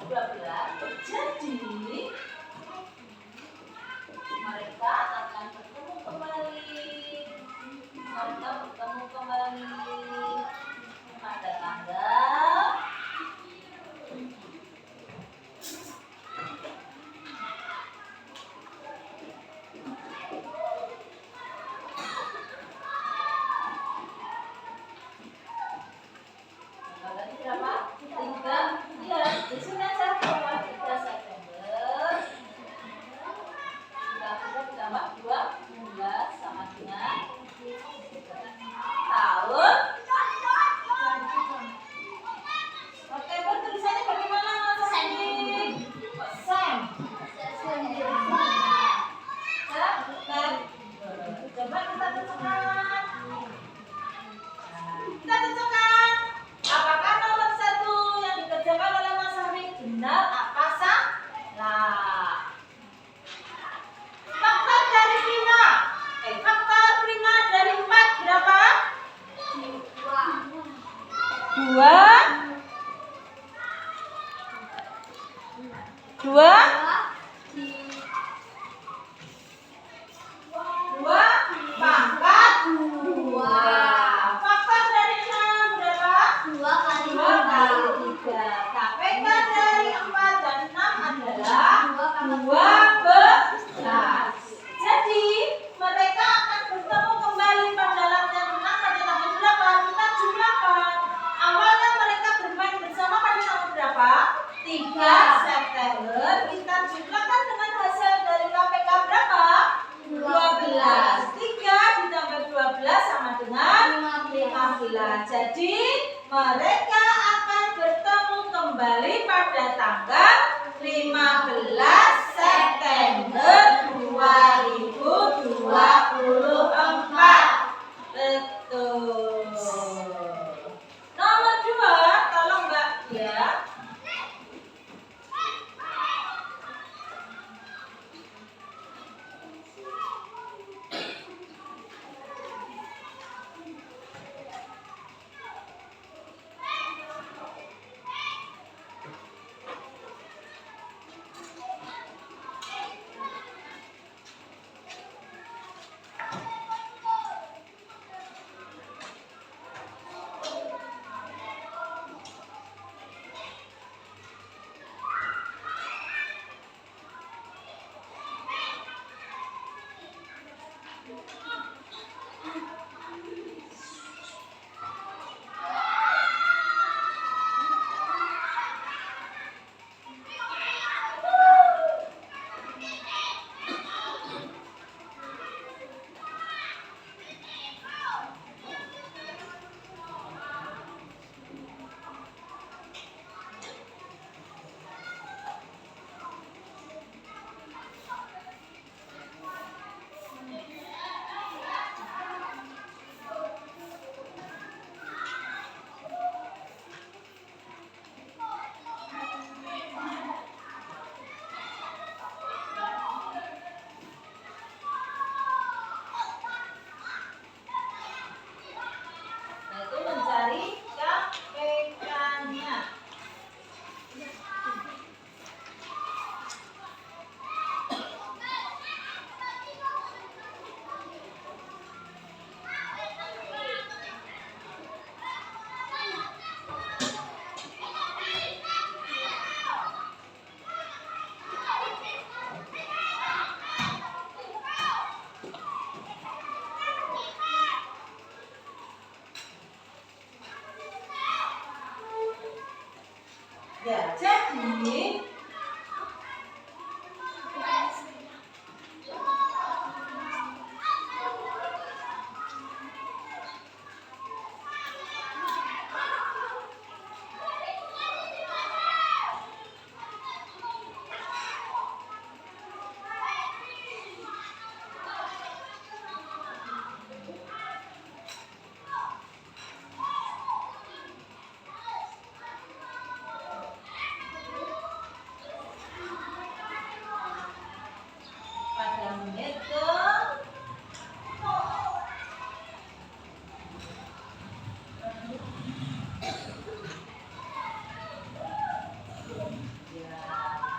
12. Jadi mereka akan bertemu kembali. Mereka bertemu kembali pada tanggal berapa? 3. Iya, di sini aja tanggal 3 September. 30 ditambah 12 sama dengan tahun. September tulisannya bagaimana Mas Andi? Sem. Coba kita cocokkan. Kita cocokkan. Apakah nomor 1 yang dikerjakan oleh Mas Hamid benar apa salah? Faktor dari 5. Faktor prima dari 4 berapa? 2 pangkat 2. Faktor dari 6 berapa? 2 kali 3. KPK dari 4 dan 6 adalah 12. Jadi mereka akan bertemu kembali pada latihan renang pada tanggal berapa? Kita jumlahkan. Awalnya mereka bermain bersama pada tanggal berapa? 3 September. Kita jumlahkan dengan hasil dari KPK berapa? 12. 3 ditambah 12 sama dengan 15. Jadi mereka akan bertemu kembali pada tanggal 15 September 2024. Betul. Nomor 2, tolong Mbak ya. Ya, jadi pada menit ke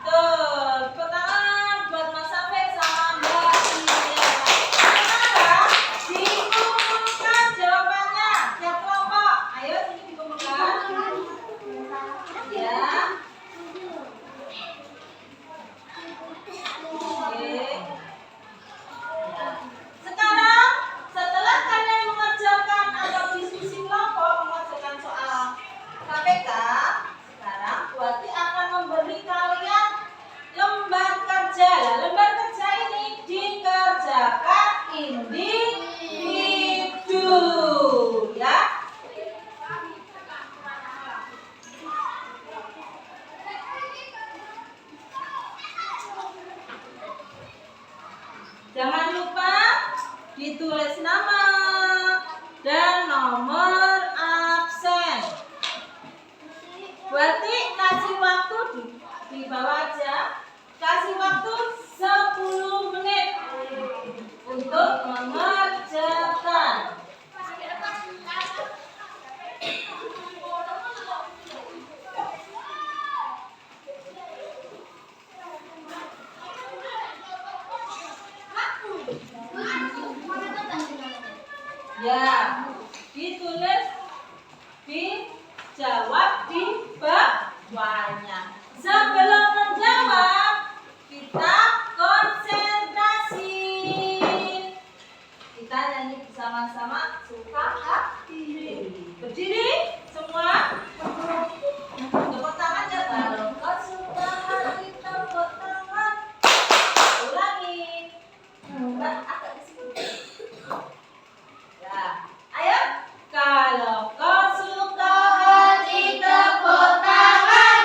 Tuh, tepuk tangan buat Mas Safir sama Mbak Lia. Sekarang dikumpulkan jawabannya. Tiap kelompok, ayo sini dikumpulkan. Ya. Oke. Sekarang setelah kalian mengerjakan atau diskusi kelompok mengerjakan soal KPK, sekarang Buati akan memberi kalian lembar kerja. Nah, lembar kerja ini dikerjakan individu, ya. Jangan lupa ditulis nama dan nomor absen. Berarti kasih waktu di bawah aja. Kasih waktu 10 menit untuk mengerjakan. Ya, ditulis, dijawab di bawahnya. Sebelum menjawab, kita konsentrasi. Kita nyanyi bersama-sama suka hati. Berdiri semua. Tepuk tangan ya, kalau kau suka hati tepuk tangan. Ulangi. Mbak, agak di sini. Ya, ayo. Kalau kau suka hati tepuk tangan.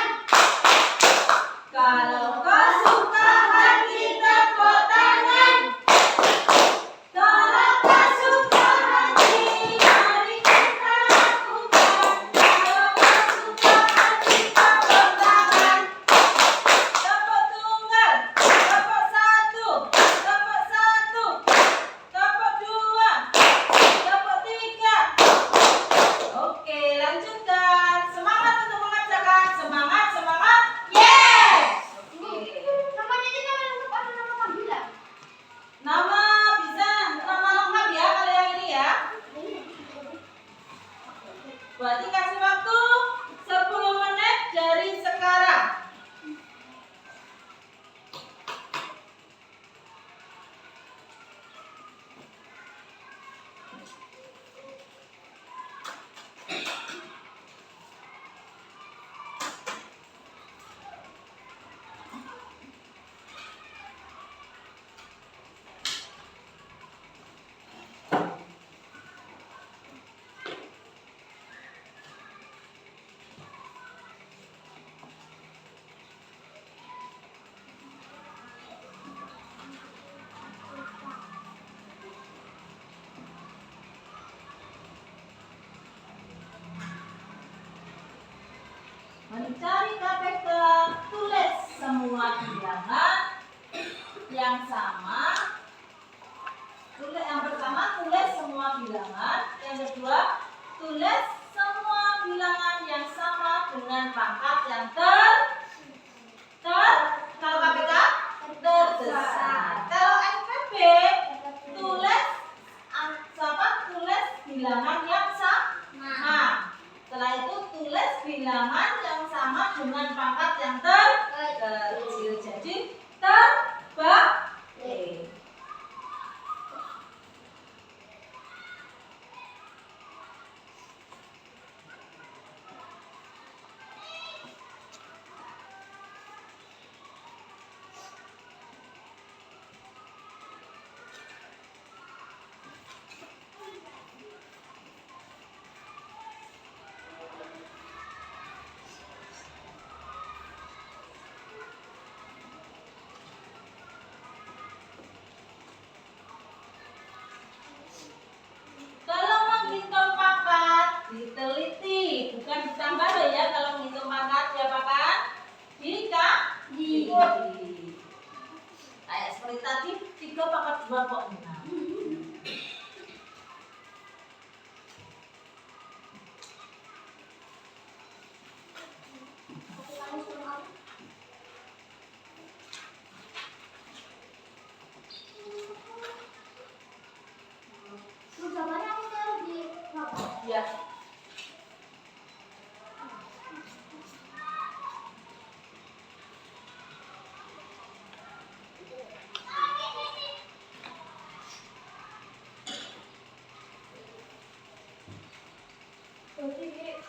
Kalau kau suka hati tepuk tangan. Kalau kau suka hati, mari kita lakukan. Kalau kau suka hati tepuk tangan. Tepuk tunggal, tepuk satu, tepuk satu, tepuk dua, tepuk tiga. Oke, lanjutkan. Semangat untuk mengerjakan. Semangat, semangat. Yes. Oke. Namanya kita lengkap ada nama panggilan. Nama bisa nama lengkap ya kalau yang ini ya. Berarti kasih waktu 10 menit dari sekarang. Mencari KPK, tulis semua bilangan yang sama. Tulis yang pertama, tulis semua bilangan. Yang kedua, tulis semua bilangan yang sama dengan pangkat yang kalau KPK terbesar. Kalau FPB, tulis tulis bilangan yang sama. Setelah itu tulis bilangan yang sama dengan pangkat yang terkecil. Jadi terbalik.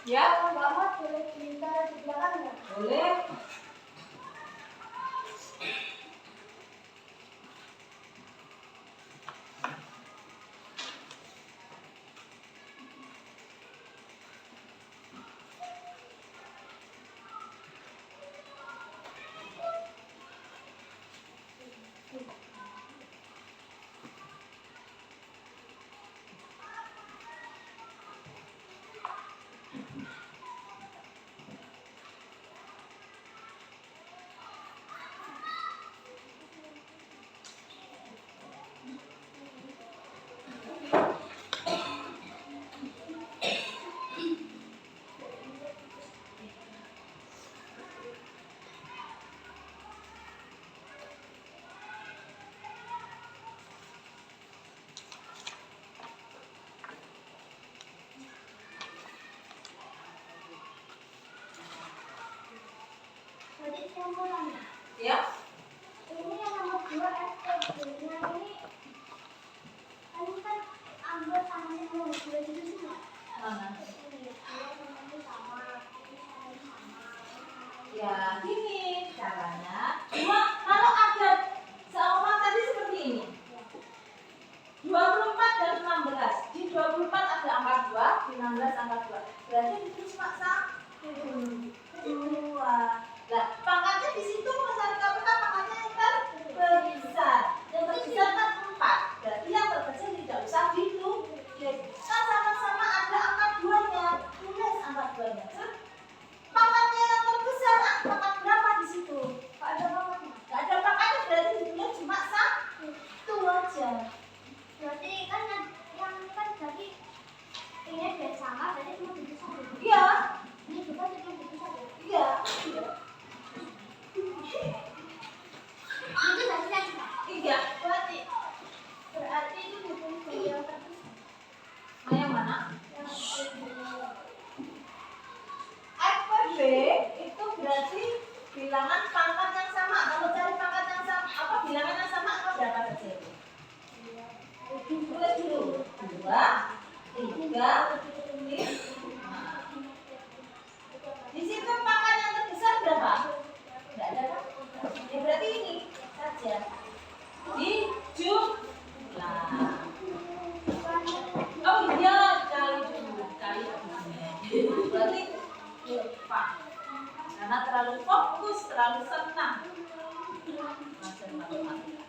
Ya, Kalau nggak mau boleh ditaruh di belakang nggak? boleh. Berarti campuran ya? Ya, Ini yang nomor 2 SPB. Nah ini kan ambil sama yang nomor 2 itu semua. mana? Ini sama, ini sama. Ya, gini caranya. Cuma kalau ada seumpama tadi seperti ini. 24 dan 16. Di 24 ada angka 2, di 16 angka 2. Berarti itu cuma 1, 2. Nah, pangkatnya di situ Mas KPK pangkatnya yang terbesar. Yang terbesar kan 4. Berarti yang terkecil tidak usah ditulis. Kan sama-sama ada angka 2-nya. Tulis angka 2-nya. Pangkatnya yang terbesar, pangkat berapa di situ? Nggak ada pangkatnya. Gak ada pangkatnya, berarti ditulis cuma 1 aja. Berarti kan yang kan tadi ini biar sama, berarti cuma itu satu. Iya, Ini juga cuma itu satu. iya. Itu hasilnya cuma. Iya. Berarti itu bukan yang terbesar. Nah, yang mana? Yang terbesar. FPB itu berarti bilangan pangkat yang sama. Kalau cari pangkat yang sama, apa bilangan yang sama apa berapa saja? Tulis dulu. 2, 3, 5. Di situ pangkat yang terbesar berapa? Tidak ada kan? Ya berarti ini saja. Dijumlah. Oh iya, kali dulu, kali dulu. Berarti lupa. Karena terlalu fokus, terlalu senang. Belajar matematika.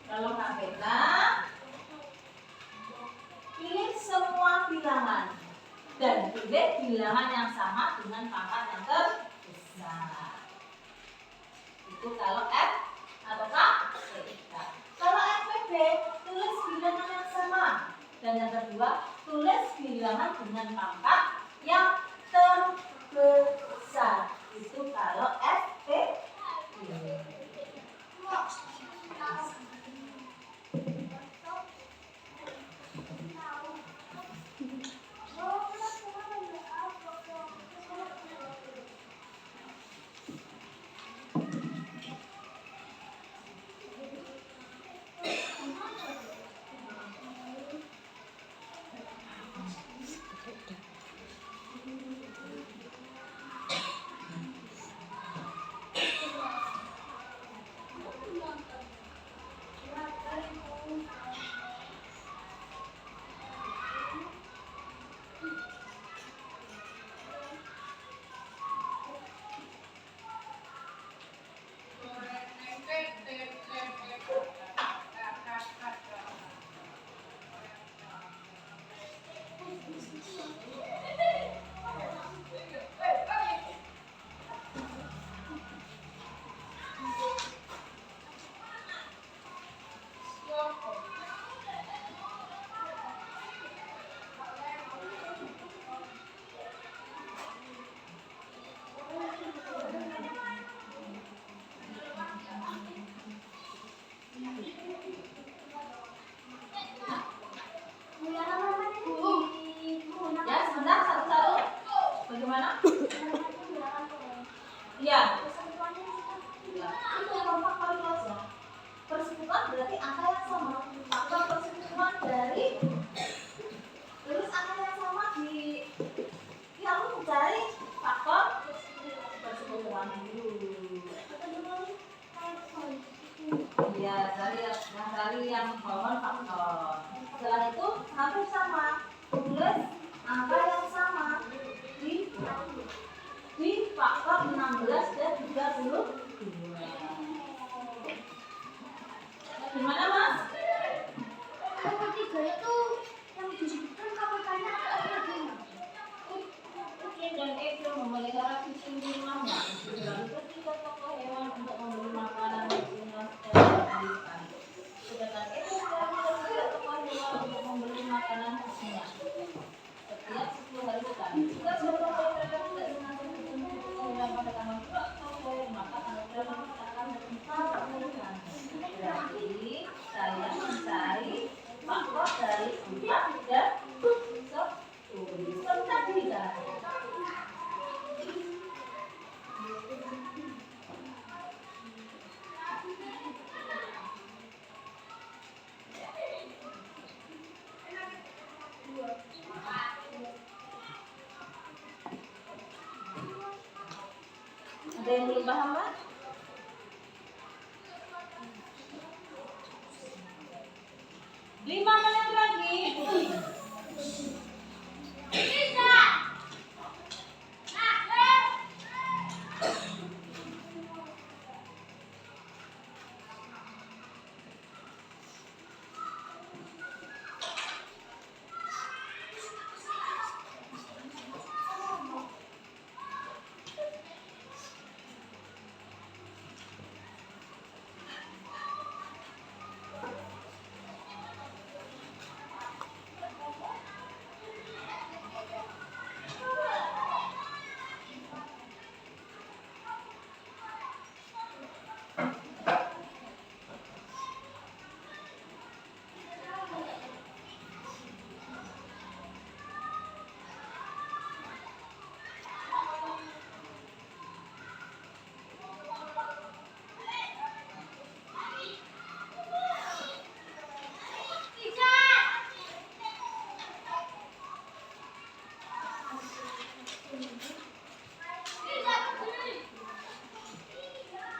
Kalau KPK, pilih semua bilangan dan pilih bilangan yang sama dengan pangkat yang terbesar. Itu kalau F atau KPK. Kalau FPB, tulis bilangan yang sama. Dan yang kedua, tulis bilangan dengan pangkat yang terbesar. Itu kalau FPB. Ya, cari yang common faktor. Setelah itu hampir sama, tulis angka yang sama di faktor 16 dan 32. Gimana Mas? Yang ketiga itu yang disebutkan KPK-nya apa? Kucing dan Edo memelihara kucing di rumahnya. Lalu ketika toko hewan untuk membeli makanan nasional secara gratisan. Sedangkan Edo sekarang tidak toko hewan untuk membeli makanan kucingnya. Setiap 10 hari sekali. Jika seorang mereka tidak sengaja bertemu hewan pada tanggal 2 Oktober, maka tanggal berapa kita akan bertemu pemilihan. Berarti saya mencari faktor dari 4 dan 10. Tadi kan? Ada yang belum paham, Mbak? Lima menit lagi.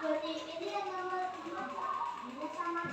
Berarti ini yang nomor 4 ini sama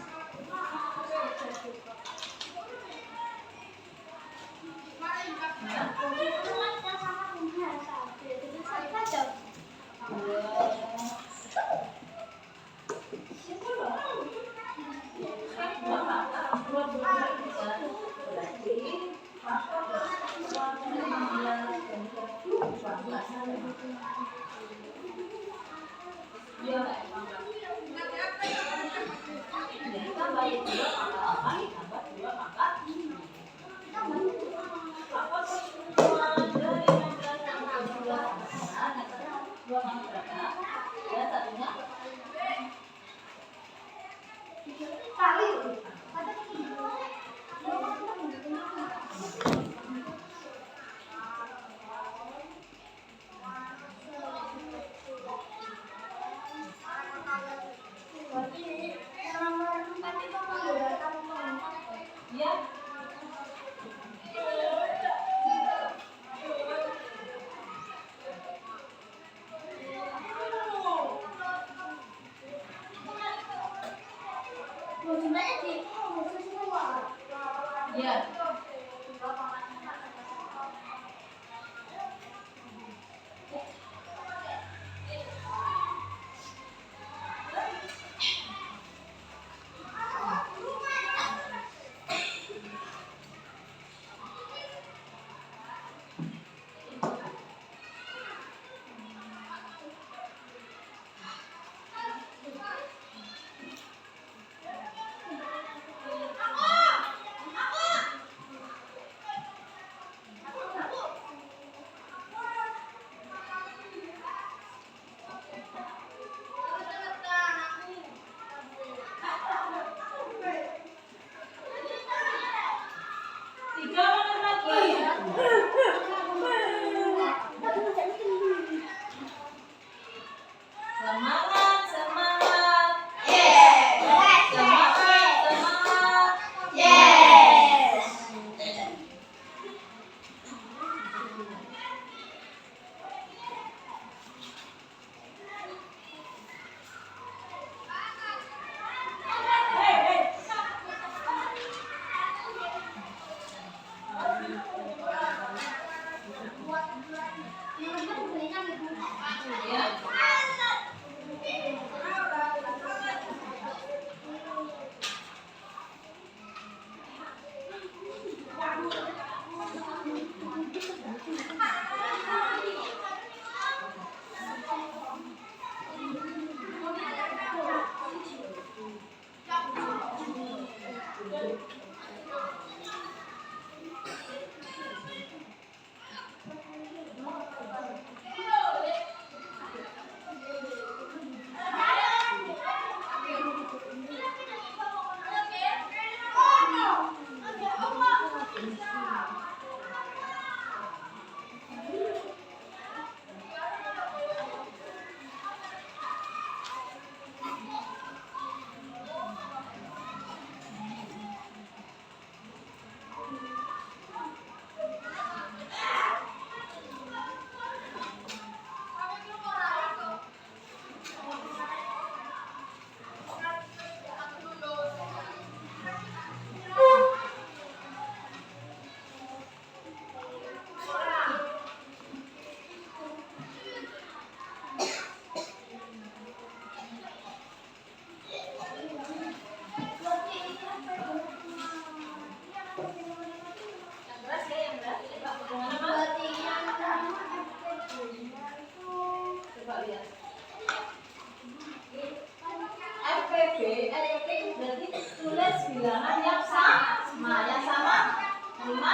bilangan yang sama,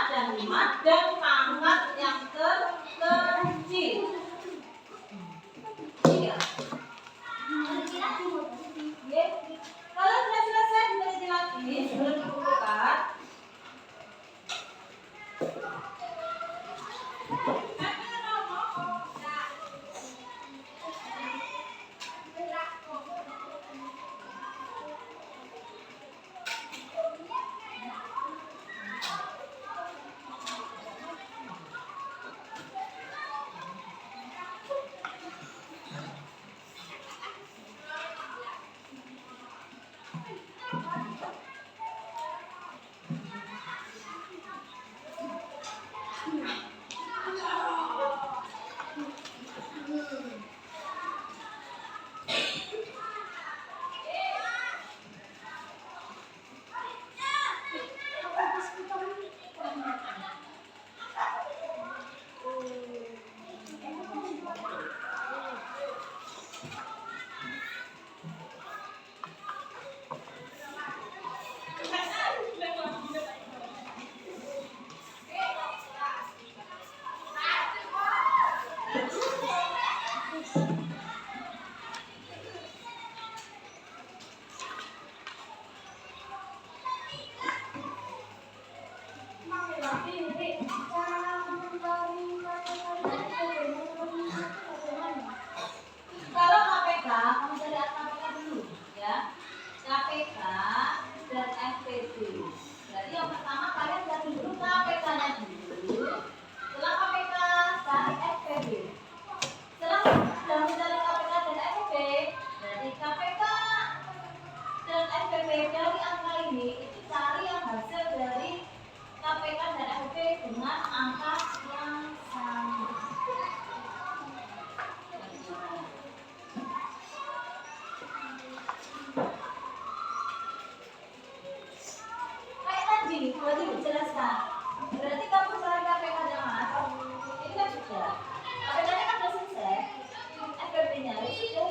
dan 5 dan pangkat yang terkecil. Iya. Kalau sudah selesai diteliti lagi sebelum dikumpulkan. Kalau KPK, kamu cari KPK dulu ya. KPK dan FPD. Jadi yang pertama kalian cari dulu KPK-nya dulu. Setelah KPK cari FPD. Setelah sudah mencari KPK dan FPD, dari KPK dan FPD dari angka ini itu cari yang hasil dari KPK dan FPD dengan angka yang sama. Berarti dijelaskan. Berarti kamu cari KPK nya mas. Ini kan sudah. KPK nya kan sudah selesai. FPP nya itu sudah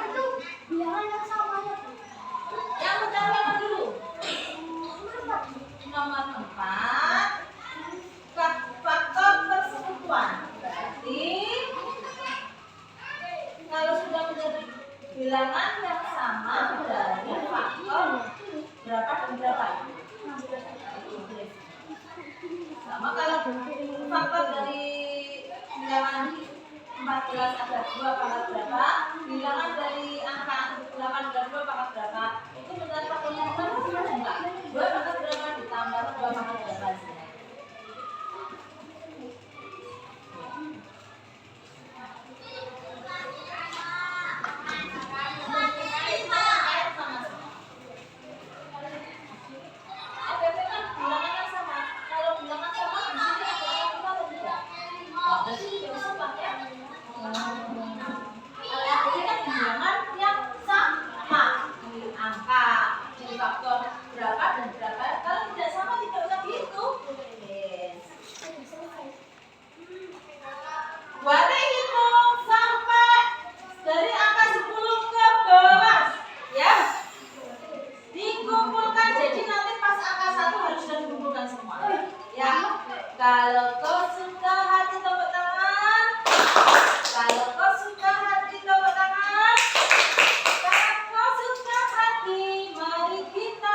Itu bilangan yang sama ya. yang pertama apa dulu? Nomor 4 faktor persekutuan. Berarti kalau sudah menjadi bilangan yang sama dari faktor berapa dan berapa? Sama kalau faktor dari bilangan 14 ada 2 pangkat berapa? Bilangan dari angka 8 dan 2 pangkat berapa? Itu mencari faktornya enggak? 2 pangkat berapa ditambah 2 pangkat berapa hasilnya? FPP kan bilangannya sama. Kalau bilangan sama di sini ada apa atau tidak? Oh, berarti tidak usah pakai. Kalau FPP kan bilangan yang sama di angka, di faktor berapa dan berapa. Kalau tidak sama tidak usah dihitung. Yes. Berarti hitung sampai dari angka 10 ke bawah, ya. Dikumpulkan, jadi nanti pas angka 1 harus sudah dikumpulkan semua. Ya. Kalau kau suka hati tepuk tangan. Kalau kau suka hati tepuk tangan. Kalau kau suka hati, mari kita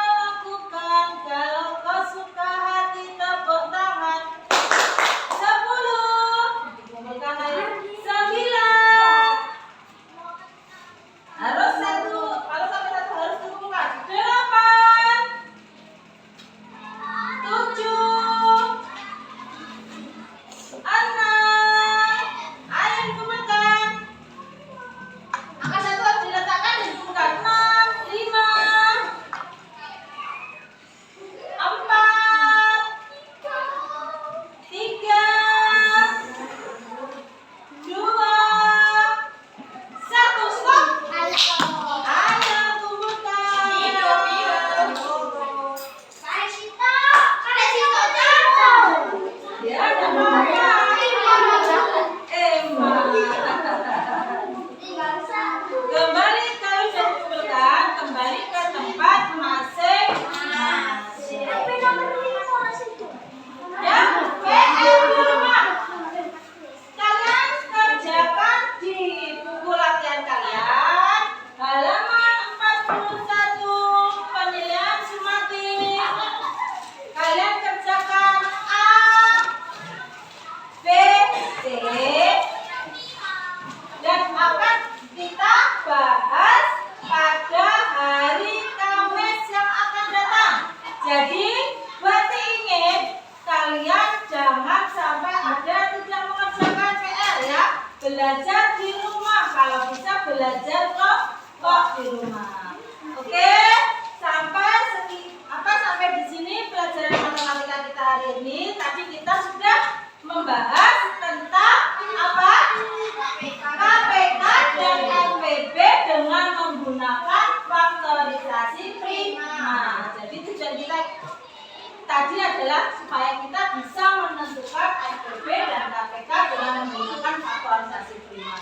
Jadi berarti ingin kalian jangan sampai ada tidak mengerjakan PR ya. Belajar di rumah, kalau bisa belajar kok di rumah. Oke, sampai di sini pelajaran matematika kita hari ini. Tadi kita sudah membahas tentang apa? KPK dan NPB dengan menggunakan faktorisasi prima. Jadi tujuan kita tadi adalah supaya kita bisa menentukan NPB dan KPK dengan menggunakan faktorisasi prima.